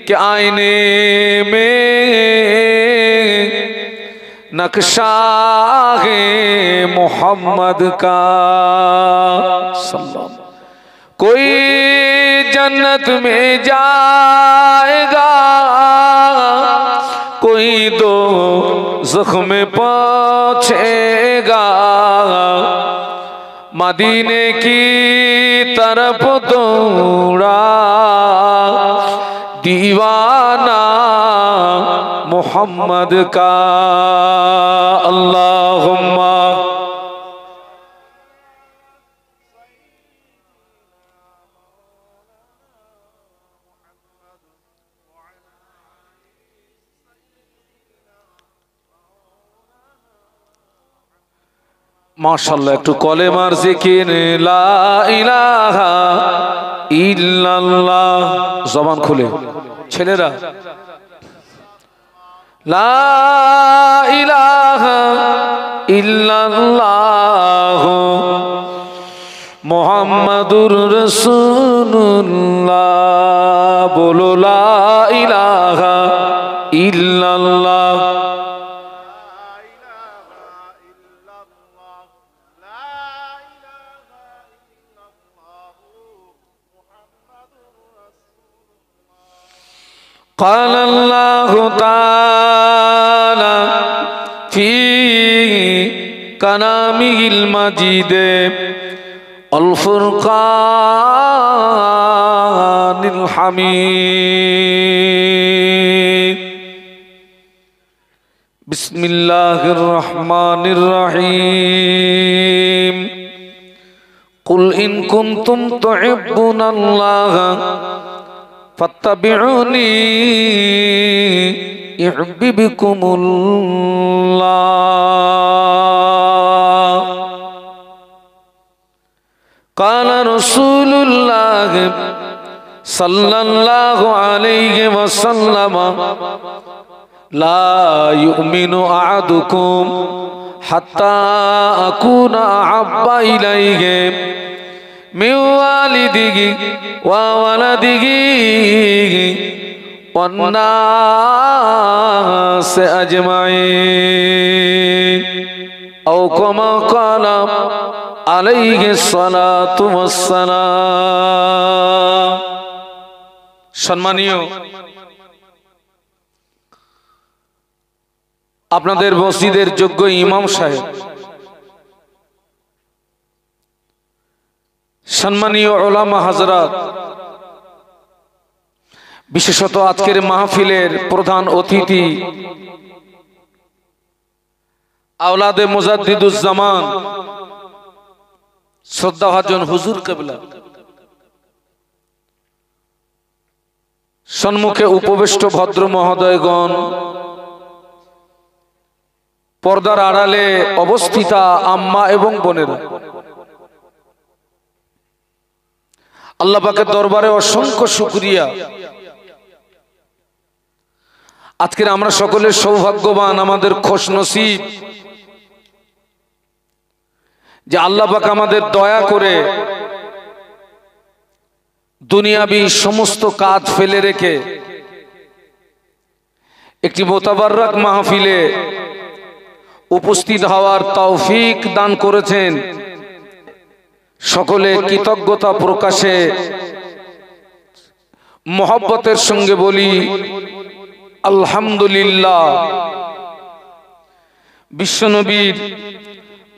के आईने में नक्शा है मोहम्मद का सल्लम कोई जन्नत में जाएगा कोई दो ज़ख्म में पहुँचेगा मदीने की तरफ दौड़ा दीवाना मोहम्मद का अल्लाहुम्मा माशाल्लाह एक कलेमार जिकिर ला इलाहा इल्लाल्लाह जबान खुले छेलेरा ला इलाहा इल्लाल्लाह मुहम्मदुर रसूलुल्लाह बोलो ला इलाहा इल्लाल्लाह قال الله تعالى في كلامه المجيد الفرقان الحميد بسم الله الرحمن الرحيم قل إن كنتم تحبون الله فاتبعوني يحببكم الله قال رسول الله صلى الله عليه وسلم لا يؤمن أحدكم حتى أكون أحب إليه من والده وولده والناس أجمعين أو كما قال عليه الصلاة والسلام সম্মানীয় আপনাদের মসজিদের যোগ্য ইমাম সাহেব, সম্মানীয় উলামা হযরত, বিশেষত আজকের মাহফিলের প্রধান অতিথি আওলাদে মুজাদ্দিদুজ্জামান শ্রদ্ধাভাজন হুজুর কেবলা, সম্মুখে উপবিষ্ট ভদ্র মহোদয়গণ, পর্দার আড়ালে অবস্থিতা আম্মা এবং বোনেরা, আল্লাহ পাকের দরবারে অসংখ্য শুকরিয়া। আজকের আমরা সকলে সৌভাগ্যবান, আমাদের খুশনসিব যে আল্লাহ পাক আমাদের দয়া করে দুনিয়াবি সমস্ত কাজ ফেলে রেখে একটি মোতাবাররাক মাহফিলে উপস্থিত হওয়ার তৌফিক দান করেছেন। সকলে কৃতজ্ঞতা প্রকাশে মহব্বতের সঙ্গে বলি আলহামদুলিল্লাহ। বিশ্বনবীর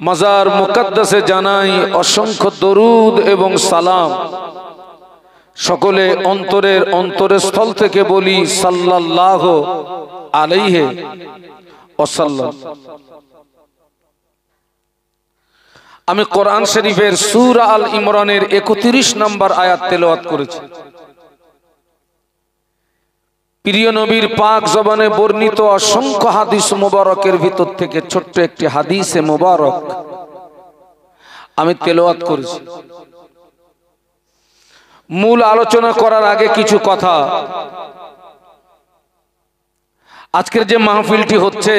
মাজার মুকদ্দাসে জানাই অসংখ্য দরুদ এবং সালাম। সকলে অন্তরের অন্তরস্থল থেকে বলি সাল্লাল্লাহু আলাইহি ওয়াসাল্লাম। আমি কোরআন শরীফের সূরা আল ইমরানের ৩১ নম্বর আয়াত তেলাওয়াত করেছি। প্রিয় নবীর পাক জবানে বর্ণিত অসংখ্য হাদিস মুবারকের ভিতর থেকে ছোট্ট একটি হাদিসে মুবারক আমি তেলাওয়াত করেছি। মূল আলোচনা করার আগে কিছু কথা। আজকের যে মাহফিলটি হচ্ছে,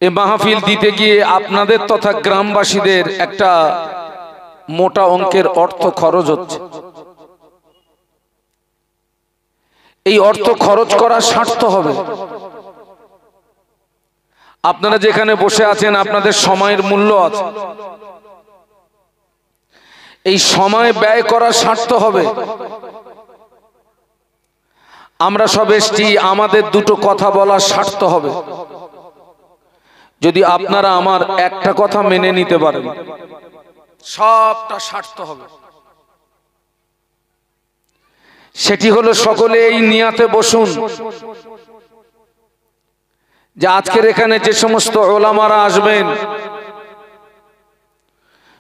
এই মাহফিল দিতে গিয়ে আপনাদের তথা গ্রামবাসীদের একটা মোটা অঙ্কের অর্থ খরচ হচ্ছে। এই অর্থ খরচ করা সার্থ হবে। আপনারা যেখানে বসে আছেন আপনাদের সময়ের মূল্য আছে, এই সময় ব্যয় করা সার্থ হবে। আমরা সব এসেছি, আমাদের দুটো কথা বলা সার্থ হবে। যদি আপনারা আমার একটা কথা মেনে নিতে পারেন, সবটা সার্থ হবে। সেটি হলো সকলে এই নিয়াতে বসুন যে আজকের এখানে যে সমস্ত ওলামারা আসবেন,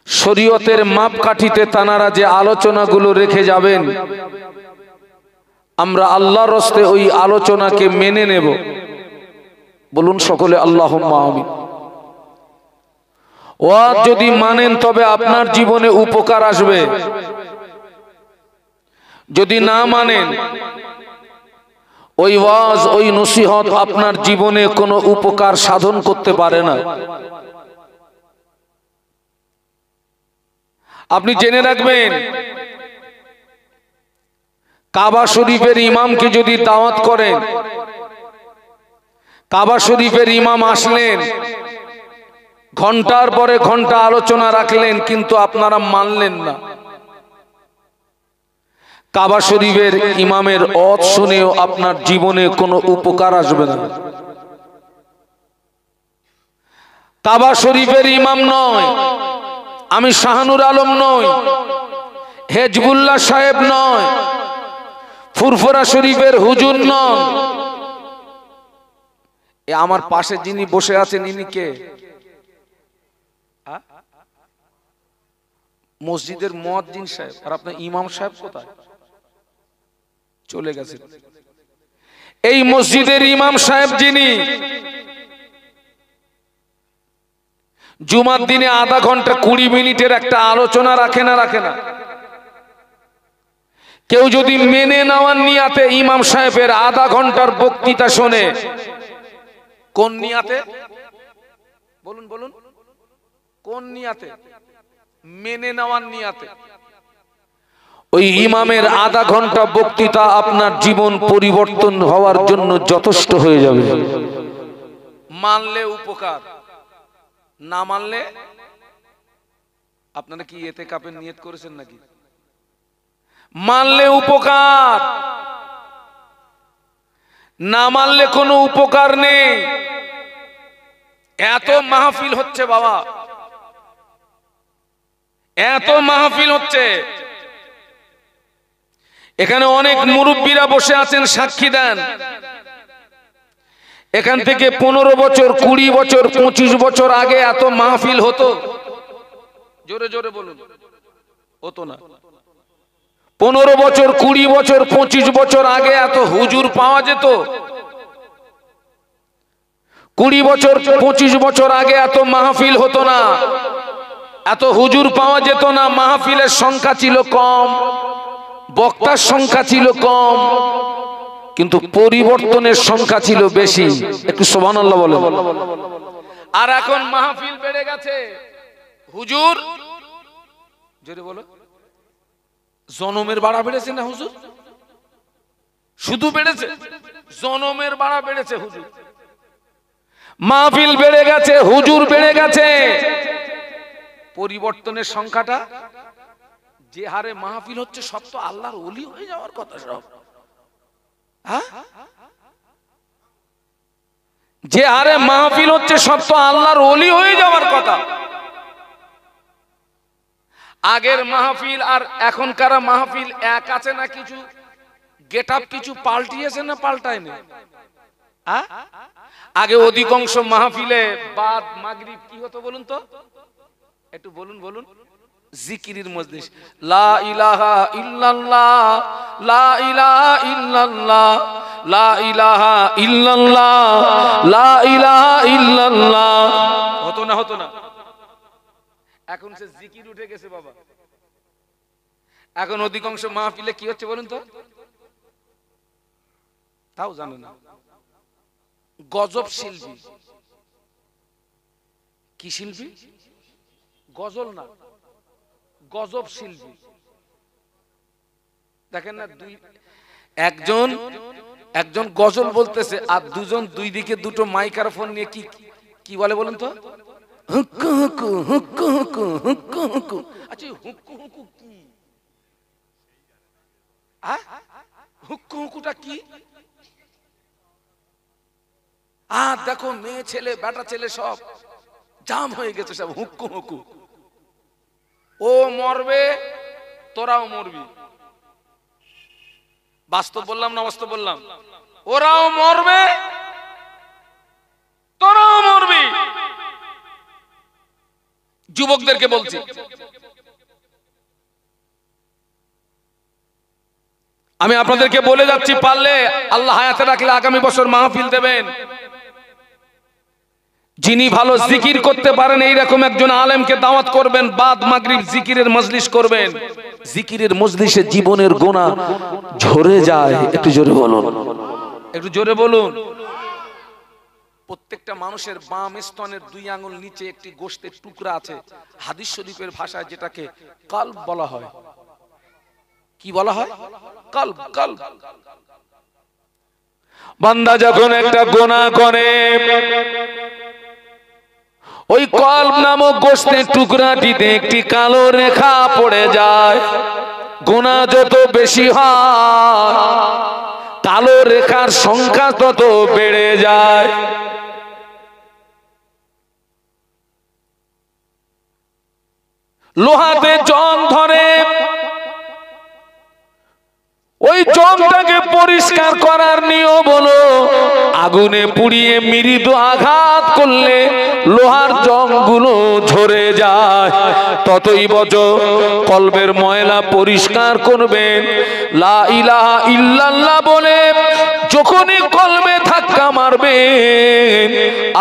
শরীয়তের মাপকাঠিতে তানারা যে আলোচনাগুলো রেখে যাবেন, আমরা আল্লাহর রাস্তে ওই আলোচনাকে মেনে নেব। বলুন সকলে আল্লাহুম্মা আমিন। ওয়াজ যদি মানেন তবে আপনার জীবনে উপকার আসবে, যদি না মানেন ওই ওয়াজ ওই নসিহত আপনার জীবনে কোনো উপকার সাধন করতে পারে না। আপনি জেনে রাখবেন, কাবা শরীফের ইমামকে যদি দাওয়াত করেন, কাবা শরীফের ইমাম আসলেন, ঘন্টার পরে ঘন্টা আলোচনা রাখলেন, কিন্তু আপনারা মানলেন না। কাবা শরীফের ইমামের ওয়াজ শুনেও আপনার জীবনে কোনো উপকার আসবে না। কাবা শরীফের ইমাম নয়, আমি শাহানুর আলম নই, হেজবুল্লাহ সাহেব নয়, ফুরফুরা শরীফের হুজুর নন। আমার পাশে যিনি বসে আছেন ইনি কে? মসজিদের মুয়াজ্জিন সাহেব। আর আপনার ইমাম সাহেব কোথায়? চলে গেছেন। এই মসজিদের ইমাম সাহেব যিনি জুমার দিনে আধা ঘন্টা 20 মিনিটের একটা আলোচনা রাখে না রাখে না? কেউ যদি মেনে নেওয়ার নিয়াতে ইমাম সাহেবের আধা ঘন্টার বক্তৃতা শোনে, কোন নিয়াতে বলুন বলুন, কোন নিয়াতে? মেনে নেওয়ার নিয়াতে। ওই ইমামের আধা ঘন্টা বক্তৃতা আপনার জীবন পরিবর্তন হওয়ার জন্য যথেষ্ট হয়ে যাবে। মানলে উপকার, না মানলে আপনারা কি ইতিকাফের নিয়ত করেছেন নাকি? মানলে উপকার, না মানলে কোনো উপকার নেই। এত মাহফিল হচ্ছে বাবা, এত মাহফিল হচ্ছে, এখানে অনেক মুরব্বীরা বসে আছেন, সাক্ষী দেন। এখান থেকে 15 বছর, 20 বছর, 25 বছর আগে এত মাহফিল হতো? জোরে জোরে বলুন, হতো না। 15 বছর, 20 বছর, 25 বছর আগে এত হুজুর পাওয়া যেত? 20 বছর, 25 বছর আগে এত মাহফিল হতো না, এত হুজুর পাওয়া যেত না। মাহফিলের সংখ্যা ছিল কম, বক্তার সংখ্যা ছিল কম, কিন্তু পরিবর্তনের সংখ্যা ছিল বেশি। একটু সুবহানাল্লাহ বলেন। আর এখন মাহফিল বেড়ে গেছে, হুজুর জোরে বলো, জনমের ভাড়া বেড়েছে না হুজুর? শুধু বেড়েছে, জনমের ভাড়া বেড়েছে হুজুর। মাহফিল বেড়ে গেছে, হুজুর বেড়ে গেছে, পরিবর্তনের সংখ্যাটা যে হারে মাহফিল হচ্ছে, সব তো আল্লাহর ওলি হয়ে যাওয়ার কথা সব। যে হারে মাহফিল হচ্ছে, সব তো আল্লাহর ওলি হয়ে যাওয়ার কথা। আগের মাহফিল আর এখনকার মাহফিল এক আছে না? কিছু গেটআপ কিছু পাল্টিয়েছে না পাল্টায়নি? আগে অধিকাংশ মাহফিলে বাদ মাগরিব কি হতো বলুন তো, একটু বলুন বলুন। জিকিরের মজলিস, লা ইলাহা ইল্লাল্লাহ, লা ইলাহা ইল্লাল্লাহ, লা ইলাহা ইল্লাল্লাহ, লা ইলাহা ইল্লাল্লাহ। হতো না? হতো না? এখন সে জিকির উঠে গেছে বাবা। এখন অধিকাংশ মাহফিলে কি হচ্ছে বলুন তো, তাও জানে না। গজব শিল্পী। কি শিল্পী? গজল না, গজব শিল্পী। দেখেন না, একজন গজল বলতেছে আর দুজন দুই দিকে দুটো মাইক্রোফোন নিয়ে কি বলে বলুন তো? হুক্কু হুক্কু হুক্কু হুক্কু হুক্কু হুক্কু। আচ্ছা, হুক্কু হুক্কু কি? হুক্কু হুক্কুটা কি? দেখো, মেয়ে ছেলে বেটা ছেলে সব জাম হয়ে গেছে, সব হুক্কু হুক্কু। ও মরবে, তোরাও মরবি। বাস্তব বললাম না বাস্তব বললাম? ওরাও মরবে, তোরাও মরবি। যুবকদেরকে বলছি, আমি আপনাদেরকে বলে যাচ্ছি, পারলে আল্লাহ হায়াতে রাখলে আগামী বছর মাহফিল দেবেন। যিনি ভালো জিকির করতে পারেন এইরকম একজন আলেমকে দাওয়াত করবেন, বাদ মাগরিব জিকিরের মজলিস করবেন। জিকিরের মজলিসে জীবনের গুনাহ ঝরে যায়। একটু জোরে বলুন, একটু জোরে বলুন। প্রত্যেকটা মানুষের বাম স্তনের 2 আঙ্গুল নিচে একটি গোশতের টুকরা আছে, হাদিস শরীফের ভাষায় যেটাকে কলব বলা হয়। কি বলা হয়? কলব। কলব। বান্দা যখন একটা গুনাহ করে, ওই কলব নামক গোশতের টুকরাটিতে একটি কালো রেখা পড়ে যায়। গুনাহ গোনা যত বেশি হয় কালো রেখার সংখ্যা তত বেড়ে যায়। লোহাতে জং ধরে, ওই জংটাকে পরিষ্কার করার নিয়ম হলো আগুনে পুড়িয়ে মৃদু আঘাত করলে লোহার জংগুলো ঝরে যায়। ততই বছর কলবের ময়লা পরিষ্কার করবেন। লা ইলাহা ইল্লাল্লাহ বলে যখনই কলবে ধাক্কা মারবেন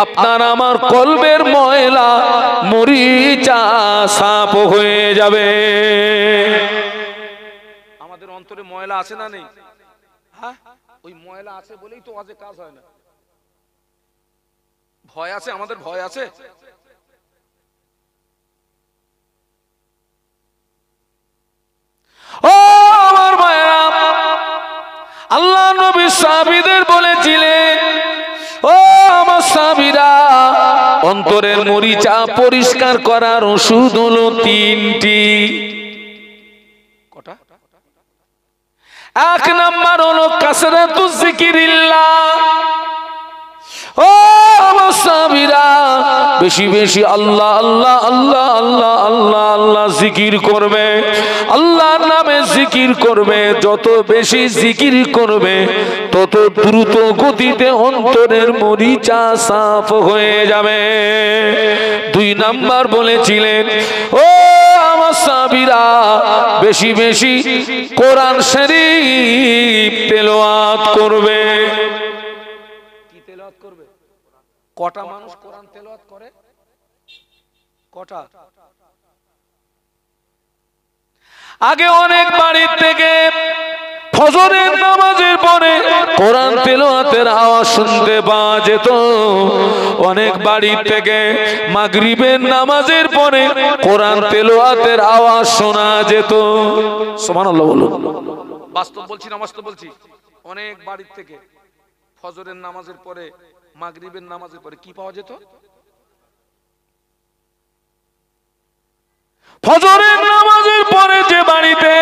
আপনার আমার কলবের ময়লা মরিচা সাফ হয়ে যাবে। আমাদের অন্তরে ময়লা আছে না নেই? হ্যাঁ, ওই ময়লা আছে বলেই তো আজে কাজ হয় না। ভয় আছে, আমাদের ভয় আছে। ও আমার ভাইরা, আল্লাহ নবী সাহাবীদের বলেছিলেন, ও আমার সাহাবীরা, অন্তরের মরিচা পরিষ্কার করার ওষুধ হলো তিনটি। কটা? এক নাম্বার হলো কাসরাতুজ যিকিরিল্লাহ। ও আমার সাহাবীরা, বেশি বেশি আল্লাহ আল্লাহ আল্লাহ আল্লাহ আল্লাহ আল্লাহ জিকির করবে, আল্লাহর নামে জিকির করবে। যত বেশি জিকির করবে তত দ্রুত গতিতে অন্তরের মরিচা সাফ হয়ে যাবে। দুই নাম্বার বলেছিলেন, ও আমার সাহাবীরা, বেশি বেশি কোরআন শরীফ তেলাওয়াত করবে। কি তেলাওয়াত করবে? কটা মানুষ কোরআন তেলাওয়াত করে? কটা? আগে অনেক বাড়ির থেকে ফজরের নামাজের পরে কোরআন তেলাওয়াতের আওয়াজ শুনতে পাওয়া যেত। অনেক বাড়ির থেকে মাগরিবের নামাজের পরে কোরআন তেলাওয়াতের আওয়াজ শোনা যেত। সুবহানাল্লাহ বলুন। বাস্তব বলছি না বাস্তব বলছি? অনেক বাড়ির থেকে ফজরের নামাজের পরে মাগরিবের নামাজের পরে কি পাওয়া যেত? ফজরের নামাজের পরে যে বাড়িতে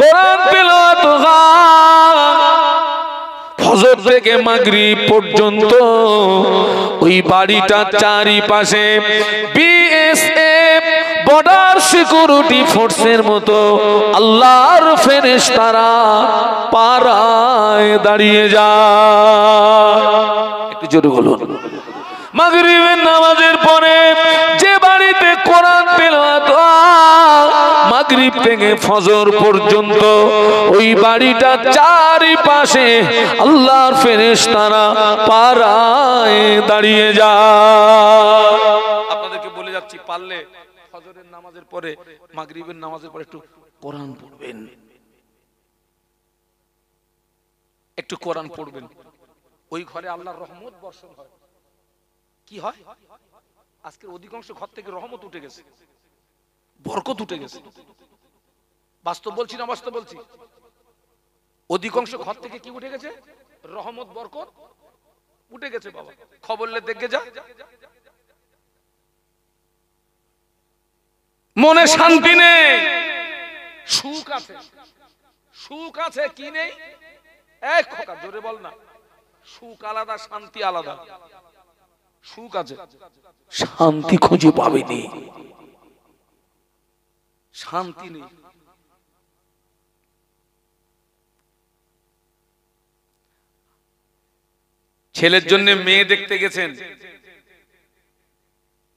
কোরআন তেলাওয়াত হয়, ফজর থেকে মাগরিব পর্যন্ত ওই বাড়িটার চারিপাশে বিএসএফ বর্ডার সিকিউরিটি ফোর্সের মতো আল্লাহর ফেরেশতারা পাড়ায় দাঁড়িয়ে যায়। একটু জোরে বলুন। মাগরিবের নামাজের পরে যে বাড়িতে কোরআন তেলাওয়াত হয়, মাগরিব থেকে ফজর পর্যন্ত ওই বাড়িটার চারিপাশে আল্লাহর ফেরেশতারা পাড়ায় দাঁড়িয়ে যায়। আপনাদেরকে বলে যাচ্ছি, পারলে ফজরের নামাজের পরে মাগরিবের নামাজের পরে একটু কোরআন পড়বেন, একটু কোরআন পড়বেন। ওই ঘরে আল্লাহর রহমত বর্ষণ হয়। কি হয়? আজকের অধিকাংশ ঘর থেকে রহমত উঠে গেছে, বরকত উঠে গেছে। বাস্তব বলছি না বাস্তব বলছি? অধিকাংশ ঘর থেকে কি উঠে গেছে? রহমত বরকত উঠে গেছে। বাবা খবর লে দেখে যা, মনে শান্তি নেই, সুখ আছে। সুখ আছে কি নেই? এক খোকা জোরে বল না। সুখ আলাদা, শান্তি আলাদা। সুখ আছে, শান্তি খুঁজে পাবেনি। শান্তি নেই। ছেলের জন্য মেয়ে দেখতে গেছেন,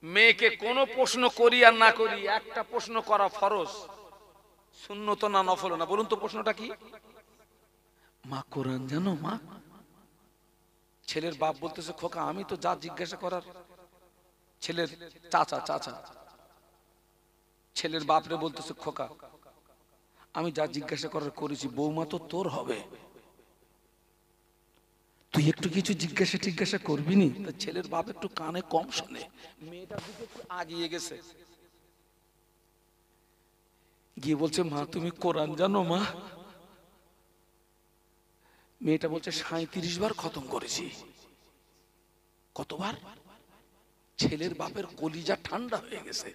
মেয়েকে কোনো প্রশ্ন করি আর না করি, একটা প্রশ্ন করা ফরজ, সুন্নত না নফল না? বলুন তো প্রশ্নটা কি? মা কোরআন জানো মা? ছেলের বাপ বলতেছে, খোকা আমি তো যা জিজ্ঞাসা করার। ছেলের চাচা চাচা ছেলের বাপরে বলতেছে, খোকা আমি যা জিজ্ঞাসা করার করেছি, বৌমা তো তোর হবে, তুই একটু কিছু জিজ্ঞাসা করবি নি? ছেলের বাপ একটু কানে কম শোনে, মেয়েটার দিকে একটু আগিয়ে গেছে, গিয়ে বলছে, মা তুমি কোরআন জানো মা? মেয়েটা বলছে 37 বার খতম করেছি। কতবার? ছেলের বাপের কলিজা ঠান্ডা হয়ে গেছে।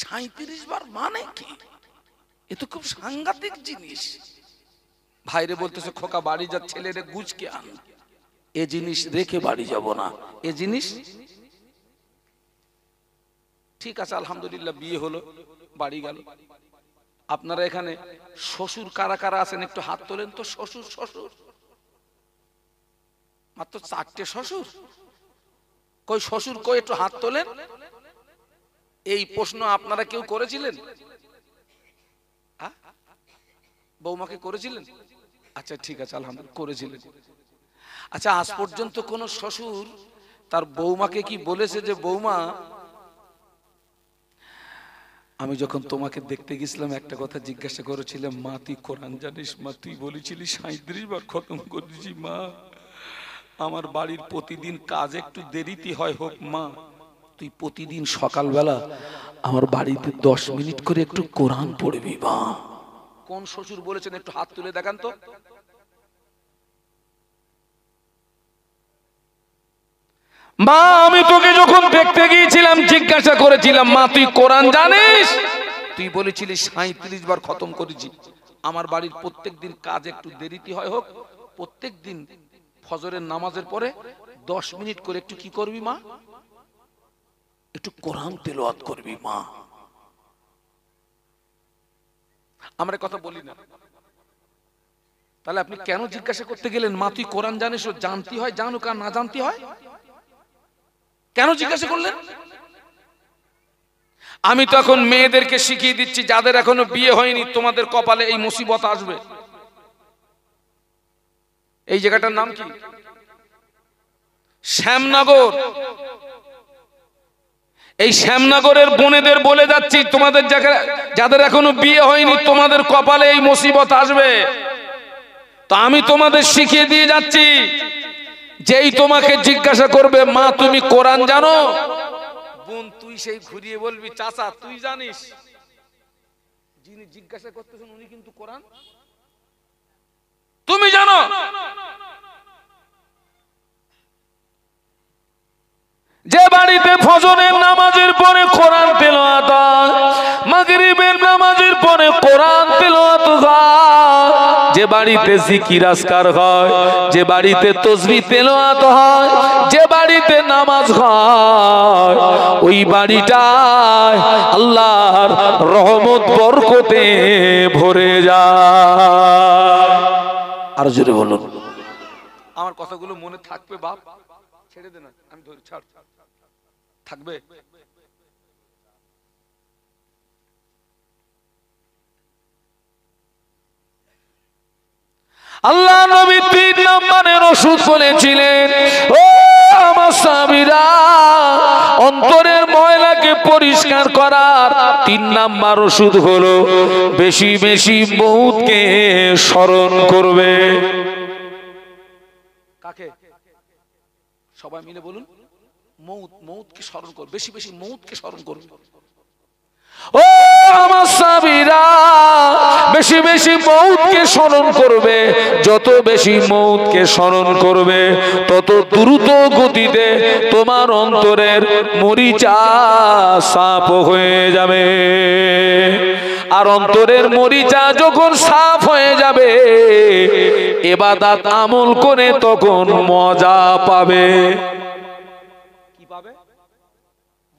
37 বার মানে কি? এ তো খুব সাংঘাতিক জিনিস। ভাইরে বলতেছে খোকা বাড়ি যা, ছেলেরে গুজকে আন, এ জিনিস রেখে বাড়ি যাব না, এ জিনিস। ঠিক আছে, আলহামদুলিল্লাহ বিয়ে হলো, বাড়ি গেল। আপনারা এখানে শ্বশুর কারা কারা আছেন একটু হাত তোলেন তো। শ্বশুর শ্বশুর মাত্র 4টে শ্বশুর। কই শ্বশুর কই, একটু হাত তোলেন। এই প্রশ্ন আপনারা কেউ করেছিলেন? বৌমাকে করেছিলেন? আচ্ছা ঠিক আছে, আলহামদুলিল্লাহ করেছিলেন। আচ্ছা, আজ পর্যন্ত কোন শ্বশুর তার বৌমাকে কি বলেছে যে বৌমা, আমি যখন তোমাকে দেখতে গেছিলাম একটা কথা জিজ্ঞাসা করেছিলাম, মা তুই কোরআন জানিস? মা তুই বলেছিলি 37 বার খতম করেছি। মা আমার বাড়ির প্রতিদিন কাজ একটু দেরিতে হয় হোক, মা তুই প্রতিদিন সকালবেলা আমার বাড়িতে 10 মিনিট করে একটু কোরআন পড়বি। মা কোন শ্বশুর বলেছেন একটু হাত তুলে দেখান তো। মা আমি তোকে যখন দেখতে গিয়েছিলাম জিজ্ঞাসা করেছিলাম, মা তুই কোরআন জানিস? তুই বলেছিলি 37 বার খতম করেছি। আমার বাড়ির প্রত্যেক দিন কাজ একটু দেরিতে হয় হোক, প্রত্যেক দিন ফজরের নামাজের পরে 10 মিনিট করে একটু কি করবি মা? একটু কোরআন তেলাওয়াত করবি। মা আমরা কথা বলি না, তাহলে আপনি কেন জিজ্ঞাসা করতে গেলেন মা তুই কোরআন জানিস? ও জানতে হয়, জানুক আর না জানতে হয়, কেন জিজ্ঞাসা করলেন? আমি তো এখন মেয়েদেরকে শিখিয়ে দিচ্ছি, যাদের এখনো বিয়ে হয়নি তোমাদের কপালে এই মুসিবত আসবে। এই জায়গাটার নাম কি? শ্যামনগর। এই শ্যামনগরের বোনেদের বলে যাচ্ছি, তোমাদের যাদের এখনো বিয়ে হয়নি তোমাদের কপালে এই মুসিবত আসবে। তো আমি তোমাদের শিখিয়ে দিয়ে যাচ্ছি, যেই তোমাকে জিজ্ঞাসা করবে মা তুমি কোরআন জানো, বোন তুই সেই ঘুরিয়ে বলবি চাচা তুই জানিস। যিনি জিজ্ঞাসা করতেছেন উনি কিন্তু কোরআন তুমি জানো। যে বাড়িতে ফজরের নামাজের পরে কোরআন তেলাওয়াত হয়, মাগরিবের নামাজের পরে কোরআন তেলাওয়াত হয়, যে বাড়িতে জিকির আজকার হয়, যে বাড়িতে তাসবিহ তেলাওয়াত হয়, যে বাড়িতে নামাজ হয়, ওই বাড়িটায় আল্লাহর রহমত বরকতে ভরে যায়। আর জোরে বলুন। আমার কথাগুলো মনে থাকবে বাপ? ছেড়ে দে না, আমি ধরি, ছাড়। থাকবে? আল্লাহ নবী 3 নম্বরের ওষুধ বলেছিলেন, ও আমার সাহাবীরা, অন্তরের ময়লাকে পরিষ্কার করার 3 নাম্বার ওষুধ হলো বেশি বেশি মউতকে স্মরণ করবে। কাকে? সবাই মিলে বলুন। মউত, মউতকে স্মরণ করবে, বেশি বেশি মউতকে স্মরণ করবে। ও আমার সাহাবীরা, বেশি বেশি মউতকে স্মরণ করবে। যত বেশি মউতকে স্মরণ করবে তত দ্রুত গতিতে তোমার অন্তরের মরিচা সাফ হয়ে যাবে। আর অন্তরের মরিচা যখন সাফ হয়ে যাবে, ইবাদত আমল করে তখন মজা পাবে। কি পাবে?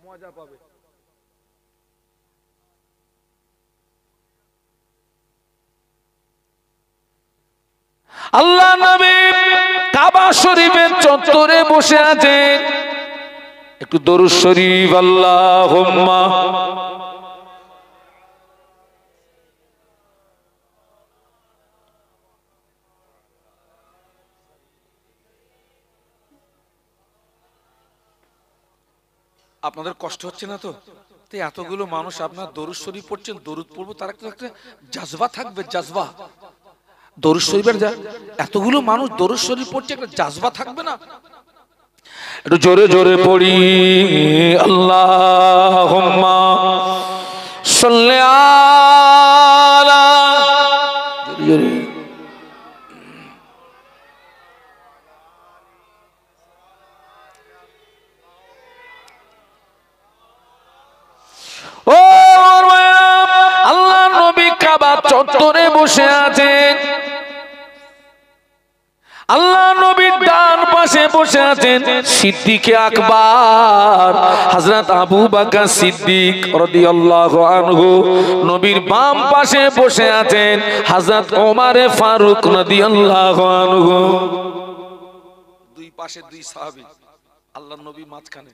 মজা পাবে। আল্লাহ নবী কাবা শরীফের চত্বরে বসে আছেন, একটু দরুদ শরীফ আল্লাহুম্মা। আপনাদের কষ্ট হচ্ছে না তো? এতগুলো মানুষ আপনার দরুদ শরীফ পড়ছেন, দরুদ পড়বো, তার একটা জাজবা থাকবে, জাজবা। দরুদ শরীফের এতগুলো মানুষ দরুদ শরীফ পড়ছে, একটা জাজবা থাকবে না? একটু জোরে জোরে পড়ি, আল্লাহুম্মা সাল্লি আলা। জোরে জোরে। ও আল্লাহ নবী কাবা বসে আছেন, আল্লাহ নবীর ডান পাশে বসে আছেন সিদ্দিকে আকবর হযরত আবু বকর সিদ্দিক রাদিয়াল্লাহু আনহু। নবীর বাম পাশে বসে আছেন হযরত ওমর ফারুক রাদিয়াল্লাহু আনহু। দুই পাশে দুই সাহাবী, আল্লাহ নবী মাঝখানে।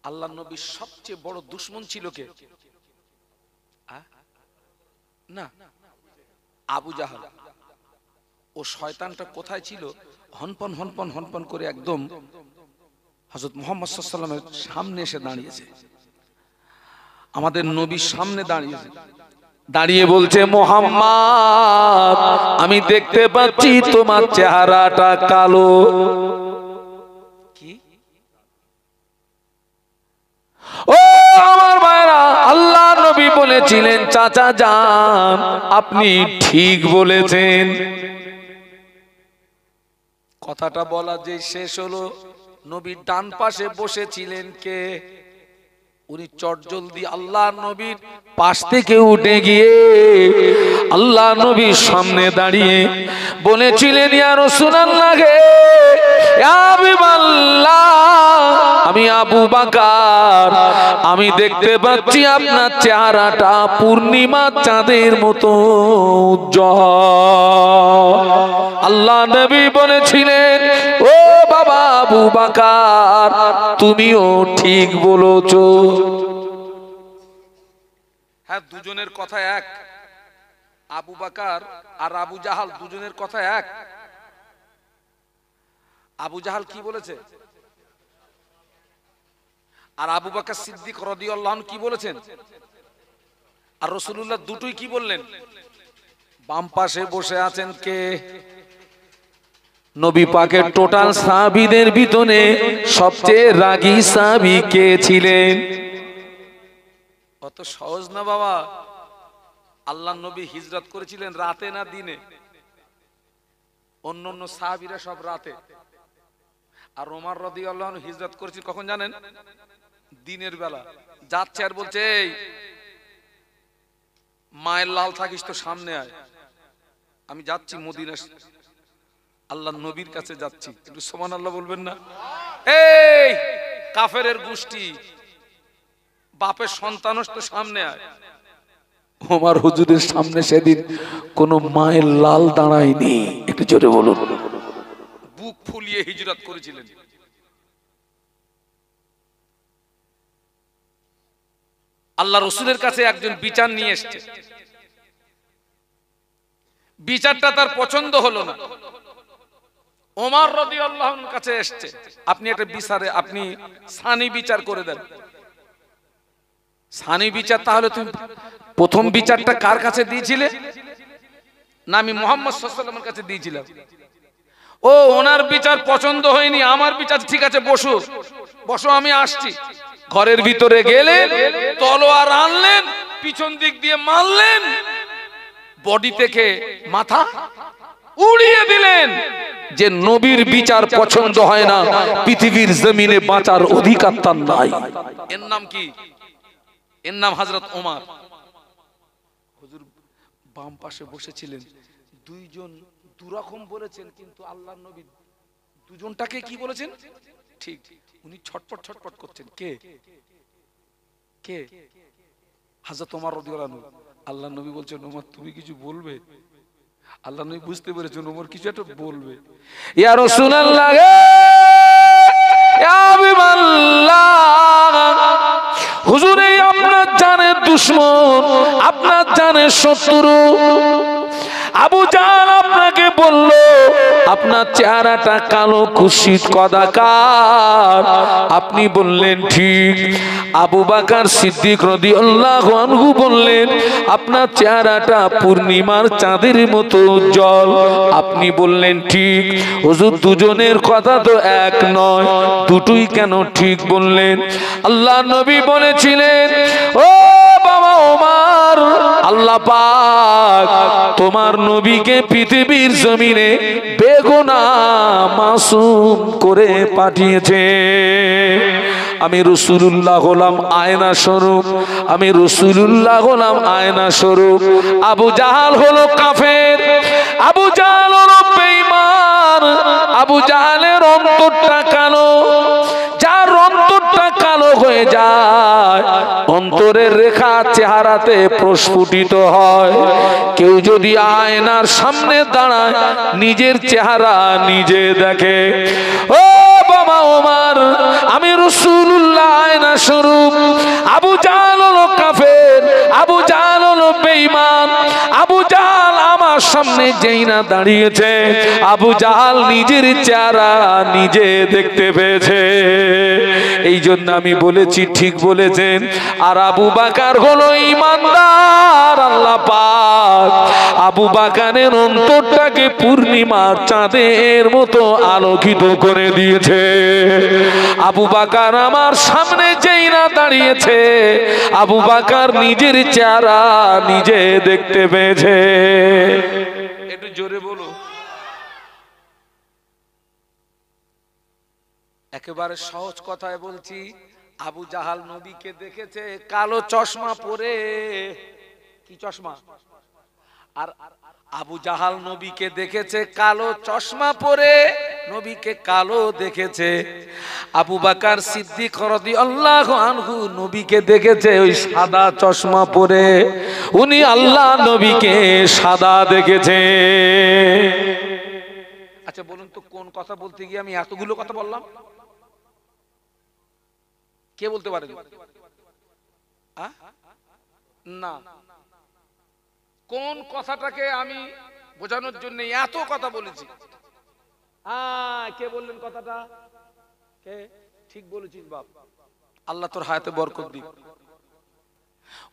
আল্লাহ নবীর সবচেয়ে বড় দুশমন ছিল কে? না, আবু জাহাল। ও শয়তানটা কোথায় ছিল? হনপন হনপন হনপন করে একদম হযরত মুহাম্মদ সাল্লাল্লাহু আলাইহি ওয়াসাল্লামের সামনে এসে দাঁড়িয়েছে, আমাদের নবীর সামনে দাঁড়িয়েছে, দাঁড়িয়ে বলছে, মুহাম্মদ আমি দেখতে পাচ্ছি তোমার চেহারাটা কালো। কি? ও আমার ভাইরা, আল্লাহ নবী বলেছিলেন, চাচা যান আপনি ঠিক বলেছেন। কথাটা বলা যে শেষ হলো, নবীর ডান পাশে বসেছিলেন কে? উনি চটজলদি আল্লাহ নবীর পাশ থেকে উঠে গিয়ে আল্লাহ নবীর সামনে দাঁড়িয়ে বলেছিলেন, ইয়া রাসূলুল্লাহ গে, ইয়া হাবিবাল্লাহ, আমি আবু বকর, আমি দেখতে পাচ্ছি আপনার চেহারাটা পূর্ণিমা চাঁদের মতো উজ্জ্বল। আল্লাহ নবী বলেছিলেন, ও বাবা আবু বকর, তুমিও ঠিক বলেছো। হ্যাঁ, দুজনের কথা এক। আবু বকর আর আবু জাহাল দুজনের কথা এক। আবু জাহাল কি বলেছে আর আবু বকর সিদ্দিক রাদিয়াল্লাহু আনহু কি বলেছেন, আর রাসূলুল্লাহ দুটোই কি বললেন? বাম পাশে বসে আছেন কে? নবী পাকের টোটাল সাহাবীদের ভিতরে সবচেয়ে রাগী সাহাবী কে ছিলেন? অত সহজ না বাবা। আল্লাহ নবী হিজরত করেছিলেন রাতে না দিনে? অন্যান্য সাহাবীরা সব রাতে, আর ওমর রাদিয়াল্লাহু আনহু হিজরত করেছেন কখন জানেন? দিনের বেলা। যাচ্ছে আর বলছে, এই মায়ের লাল থাকিস তো সামনে আয়, আমি যাচ্ছি মদিনা, আল্লাহ নবীর কাছে যাচ্ছি। একটু সুবহানাল্লাহ বলবেন না? এই কাফেরের গোষ্ঠী, বাপের সন্তান তো সামনে আয়। ওমর হুজুরের সামনে সেদিন কোন মায়ের লাল দাঁড়ায়নি। একটু জোরে বলুন। বুক ফুলিয়ে হিজরত করেছিলেন। আল্লাহ রসুলের কাছে একজন বিচার নিয়ে এসছে, বিচারটা তার পছন্দ হলো না। ওমর রাদিয়াল্লাহু আনহুর কাছে এসছে, আপনি একটা বিচারে আপনি সানি বিচার করে দেন। সানি বিচার, তাহলে তুমি প্রথম বিচারটা কার কাছে দিয়েছিলে? না, আমি মুহাম্মদ সাল্লাল্লাহু আলাইহি ওয়াসাল্লামের কাছে দিয়েছিলাম। ও, ওনার বিচার পছন্দ হয়নি, আমার বিচার ঠিক আছে, বসো বসো আমি আসছি। ঘরের ভিতরে গেলেন, তলোয়ার আনলেন, পিছন দিক দিয়ে মারলেন, বডি থেকে মাথা উড়িয়ে দিলেন। যে নবীর বিচার পছন্দ হয় না, পৃথিবীর জমিনে বাঁচার অধিকার তার নাই। এর নাম কি? এর নাম হযরত ওমর। হুজুর বাম পাশে বসেছিলেন, দুইজন দুরকম বলেছেন, কিন্তু আল্লাহর নবী দুজনটাকে কি বলেছেন? ঠিক। উনি ছটপট ছটপট করছেন। কে? কে? হযরত ওমর রাদিয়াল্লাহু আনহু। আল্লাহর নবী বলছেন, ওমর তুমি কিছু বলবে? আল্লাহ নবী বুঝতে পেরেছেন ওমর কিছু একটা বলবে। ইয়া রাসূলুল্লাহ, ইয়া হাবিবাল্লাহ, হুজুর এই আপনার জানের দুশমন, আপনার জানের শত্রু আবু জাহাল আপনাকে বলল আপনার চেহারাটা কালো কুৎসিত কদাকার। আপনি বললেন ঠিক। আবু বকর সিদ্দিক রাদিয়াল্লাহু আনহু বললেন আপনার চেহারাটা পূর্ণিমার চাঁদের মতো উজ্জ্বল। আপনি বললেন ঠিক। হুজুর দুজনের কথা তো এক নয়, দুটোই কেন ঠিক বললেন? আল্লাহ নবী বলেছিলেন, ও বাবা ওমর, আল্লাহ পাক তোমার নবীকে পৃথিবীর জমিনে বেগুনাহ মাসুম করে পাঠিয়েছে। আমি রাসূলুল্লাহ হলাম আয়না স্বরূপ, আমি রাসূলুল্লাহ হলাম আয়না স্বরূপ। আবু জাহাল হলো কাফের, আবু জাহাল হলো বেঈমান, আবু জাহালের অন্তরটা কালো। যার অন্তরটা কালো হয়ে যায়, অন্তরের রেখা চেহারাতে প্রস্ফুটিত হয়। কেউ যদি আয়নার সামনে দাঁড়ায়, নিজের চেহারা নিজে দেখে। ও বাবা ওমর, আমি রাসূলুল্লাহ আয়না স্বরূপ। আবু জাহাল হলো কাফের, আবু জাহাল হলো বেঈমান। আবু জাহাল আমার সামনে যেই না দাঁড়িয়েছে, আবু জাহাল নিজের চেহারা নিজে দেখতে পেয়েছে। এই জন্য আমি বলেছি, ঠিক বলেছেন। আর আবু বকর হলো ঈমানদার। আল্লাহ পাক আবু বকরের অন্তরটাকে পূর্ণিমার চাঁদের মতো আলোকিত করে দিয়েছে। আবু বকর আমার সামনে যেই না দাঁড়িয়েছে, আবু বকর নিজের চেহারা নিজে দেখতে পেয়েছে। একটু জোরে বলো। একেবারে সহজ কথায় বলছি, আবু জাহাল নবীকে দেখেছে কালো চশমা পরে। কি চশমা? আর আবু জাহাল নবীকে দেখেছে কালো চশমা পরে, নবীকে কালো দেখেছে। আবু বকর সিদ্দিক রাদিয়াল্লাহু আনহু নবীকে দেখেছে ওই সাদা চশমা পরে। উনি আল্লাহ নবীকে সাদা দেখেছে। আচ্ছা বলুন তো, কোন কথা বলতে গিয়ে আমি এতগুলো কথা বললাম? কে বলতে পারেন? না, কোন কথাটাকে আমি বোঝানোর জন্য এত কথা বলেছি? কে বললেন কথাটা? কে? ঠিক বলেছিস বাপ, আল্লাহ তোর হায়াতে বরকত দিক।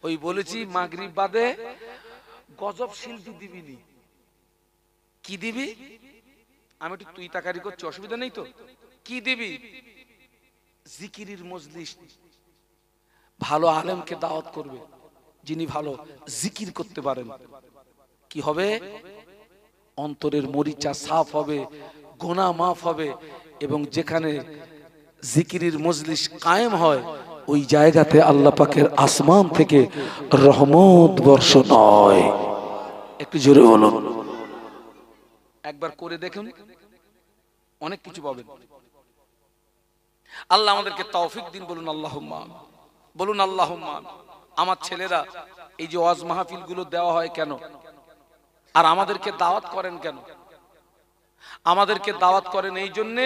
ওই বলেছি মাগরিব বাদে গজব শিল্পী দিবি নি। কি দিবি? আমি একটু তুই তাকারি করছি, অসুবিধা নেই তো? কি দিবি? জিকিরের মজলিস। ভালো আলেমকে দাওয়াত করবে, যিনি ভালো জিকির করতে পারেন। কি হবে? অন্তরের মরিচা সাফ হবে, গুনাহ মাফ হবে। এবং যেখানে জিকিরের মজলিস কায়েম হয়, ওই জায়গাতে আল্লাহ পাকের আসমান থেকে রহমত বর্ষণ হয়। একটু জোরে বলুন। একবার করে দেখুন, অনেক কিছু পাবেন। আল্লাহ আমাদেরকে তৌফিক দিন। বলুন আল্লাহুম্মা, বলুন আল্লাহুম্মা। আমার ছেলেরা এই যে ওয়াজ মাহফিল গুলো দেওয়া হয় কেন, আর আমাদেরকে দাওয়াত করেন কেন? আমাদেরকে দাওয়াত করেন এই জন্যে,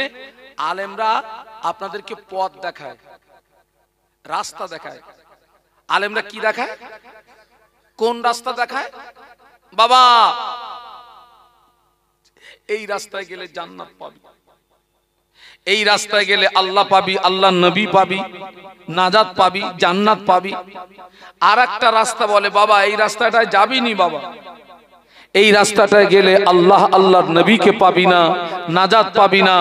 আলেমরা আপনাদেরকে পথ দেখায়, রাস্তা দেখায়। আলেমরা কি দেখায়? কোন রাস্তা দেখায়? বাবা, এই রাস্তায় গেলে জান্নাত পাবি, এই রাস্তায় গেলে আল্লাহ পাবি, আল্লাহ নবী পাবি, নাজাত পাবি, জান্নাত পাবি। আর একটা রাস্তা বলে, বাবা এই রাস্তাটায় যাবি নি, বাবা এই রাস্তাটায় গেলে আল্লাহ আল্লাহর নবীকে পাবি না, নাজাত পাবি না,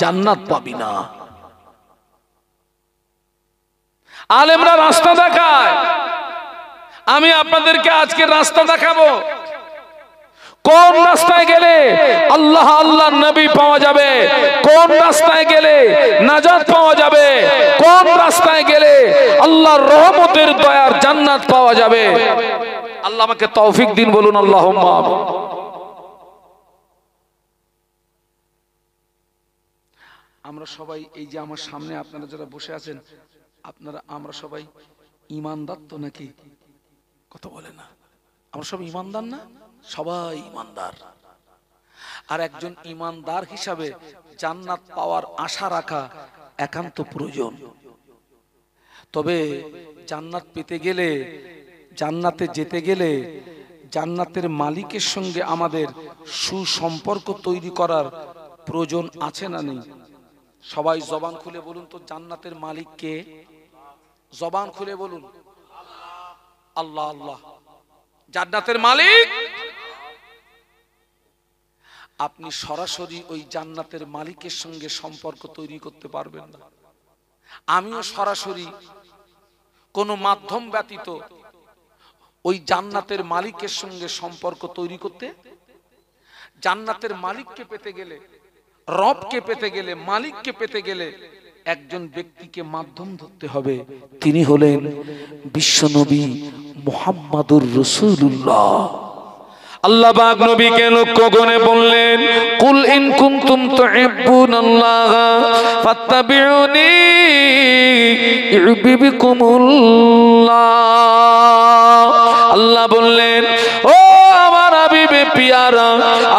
জান্নাত পাবি না। আলেমরা রাস্তা দেখায়। আমি আপনাদেরকে আজকে রাস্তা দেখাবো। কোন রাস্তায় গেলে আল্লাহ আল্লাহর নবী পাওয়া যাবে, কোন রাস্তায় গেলে নাজাত পাওয়া যাবে, কোন রাস্তায় গেলে আল্লাহর রহমতের দয়ার জান্নাত পাওয়া যাবে। আল্লাহ আমাকে তৌফিক দিন। বলুন আল্লাহুম্মা। আমরা সবাই, এই যে আমার সামনে আপনারা যারা বসে আছেন, আপনারা, আমরা সবাই ঈমানদার তো নাকি? কথা বলে না? আমরা সব ঈমানদার না? সবাই ঈমানদার। আর একজন ঈমানদার হিসাবে জান্নাত পাওয়ার আশা রাখা একান্ত প্রয়োজন। তবে জান্নাত পেতে গেলে, জান্নাতে যেতে গেলে জান্নাতের মালিকের সঙ্গে আমাদের সুসম্পর্ক তৈরি করার প্রয়োজন আছে না নেই? সবাই জবান খুলে বলুন তো, জান্নাতের মালিক কে? জবান খুলে বলুন। আল্লাহ। আল্লাহ জান্নাতের মালিক। আপনি সরাসরি ওই জান্নাতের মালিকের সঙ্গে সম্পর্ক তৈরি করতে পারবেন না। আমিও সরাসরি কোনো মাধ্যম ব্যতীত ওই জান্নাতের মালিকের সঙ্গে সম্পর্ক তৈরি করতে, জান্নাতের মালিককে পেতে গেলে, রবকে পেতে গেলে, মালিককে পেতে গেলে একজন ব্যক্তিকে মাধ্যম ধরতে হবে, তিনি হলেন বিশ্বনবী মুহাম্মাদুর রাসূলুল্লাহ। আল্লাহ পাক নবীকে লক্ষ্য করে বললেন, কুল ইন কুনতুম তুহিব্বুনাল্লাহ ফাত্তাবিউনি ইউহিব্বুকুমুল্লাহ। আল্লাহ বললেন, ও আমার হাবিবে পিয়ারা,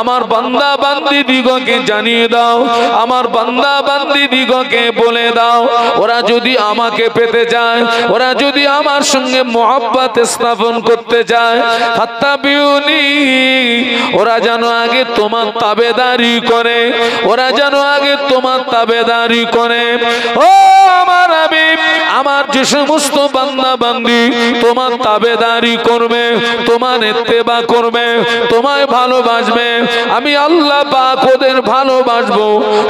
আমার বান্দা বান্দি দিগকে জানিয়ে দাও, আমার বান্দা বান্দি দিগকে বলে দাও, ওরা যদি আমাকে পেতে যায়, ওরা যদি আমার সঙ্গে মহব্বত স্থাপন করতে চায়, ফাত্তাবিউনি, ওরা যেন আগে তোমার তাবেদারি করে, ওরা যেন আগে তোমার তাবেদারি করে। ও আমার হাবিব, আমার যে সমস্ত বান্দা বান্দি তোমার তাবেদারি করবে, তোমার ইত্তেবা করবে, তোমায় ভালোবাসবে, আমি আল্লাহ পাক ওদের ভালোবাসবো।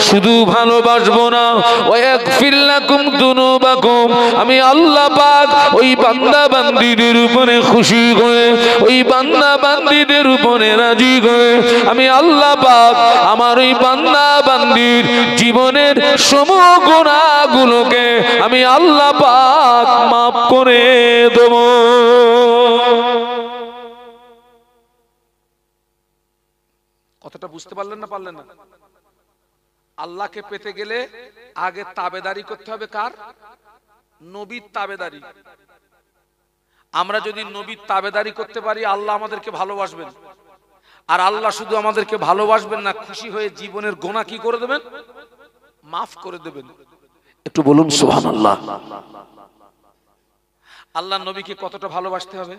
শুধু ভালোবাসবো না, ওয়াগফির লাকুম যুনুবাকুম, আমি আল্লাহ পাক ওই বান্দা বান্দীদের উপরে খুশি হয়ে, ওই বান্দা বান্দীদের উপরে রাজি হয়ে, আমি আল্লাহ পাক আমার ওই বান্দা বান্দির জীবনের সমূহ গুনাহগুলোকে আমি আল্লাহ পাক মাফ করে দেব। কথাটা বুঝতে পারলেন না পারলেন না? আল্লাহকে পেতে গেলে আগে তাবেদারি করতে হবে কার? নবীর তাবেদারি। আমরা যদি নবীর তাবেদারি করতে পারি, আল্লাহ আমাদেরকে ভালোবাসবেন। আর আল্লাহ শুধু আমাদেরকে ভালোবাসবেন না, খুশি হয়ে জীবনের গুনাহ কি করে দেবেন? মাফ করে দেবেন। একটু বলুন সুবহানাল্লাহ। আল্লাহ নবীকে কতটা ভালোবাসতে হবে?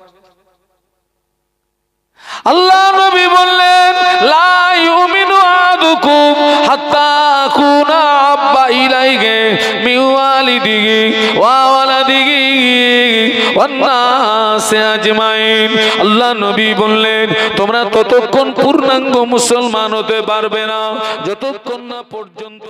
আল্লাহ নবী বললেন, লা ইউমিনু আহাদুকুম হাত্তা আকুনা আব্বা ইলাইহি মিন ওয়ালিদিহি ওয়া ওয়ালাদিহি ওয়ান নাসি আজমাইন। আল্লাহ নবী বললেন, তোমরা ততক্ষণ পূর্ণাঙ্গ মুসলমান হতে পারবে না যতক্ষণ না পর্যন্ত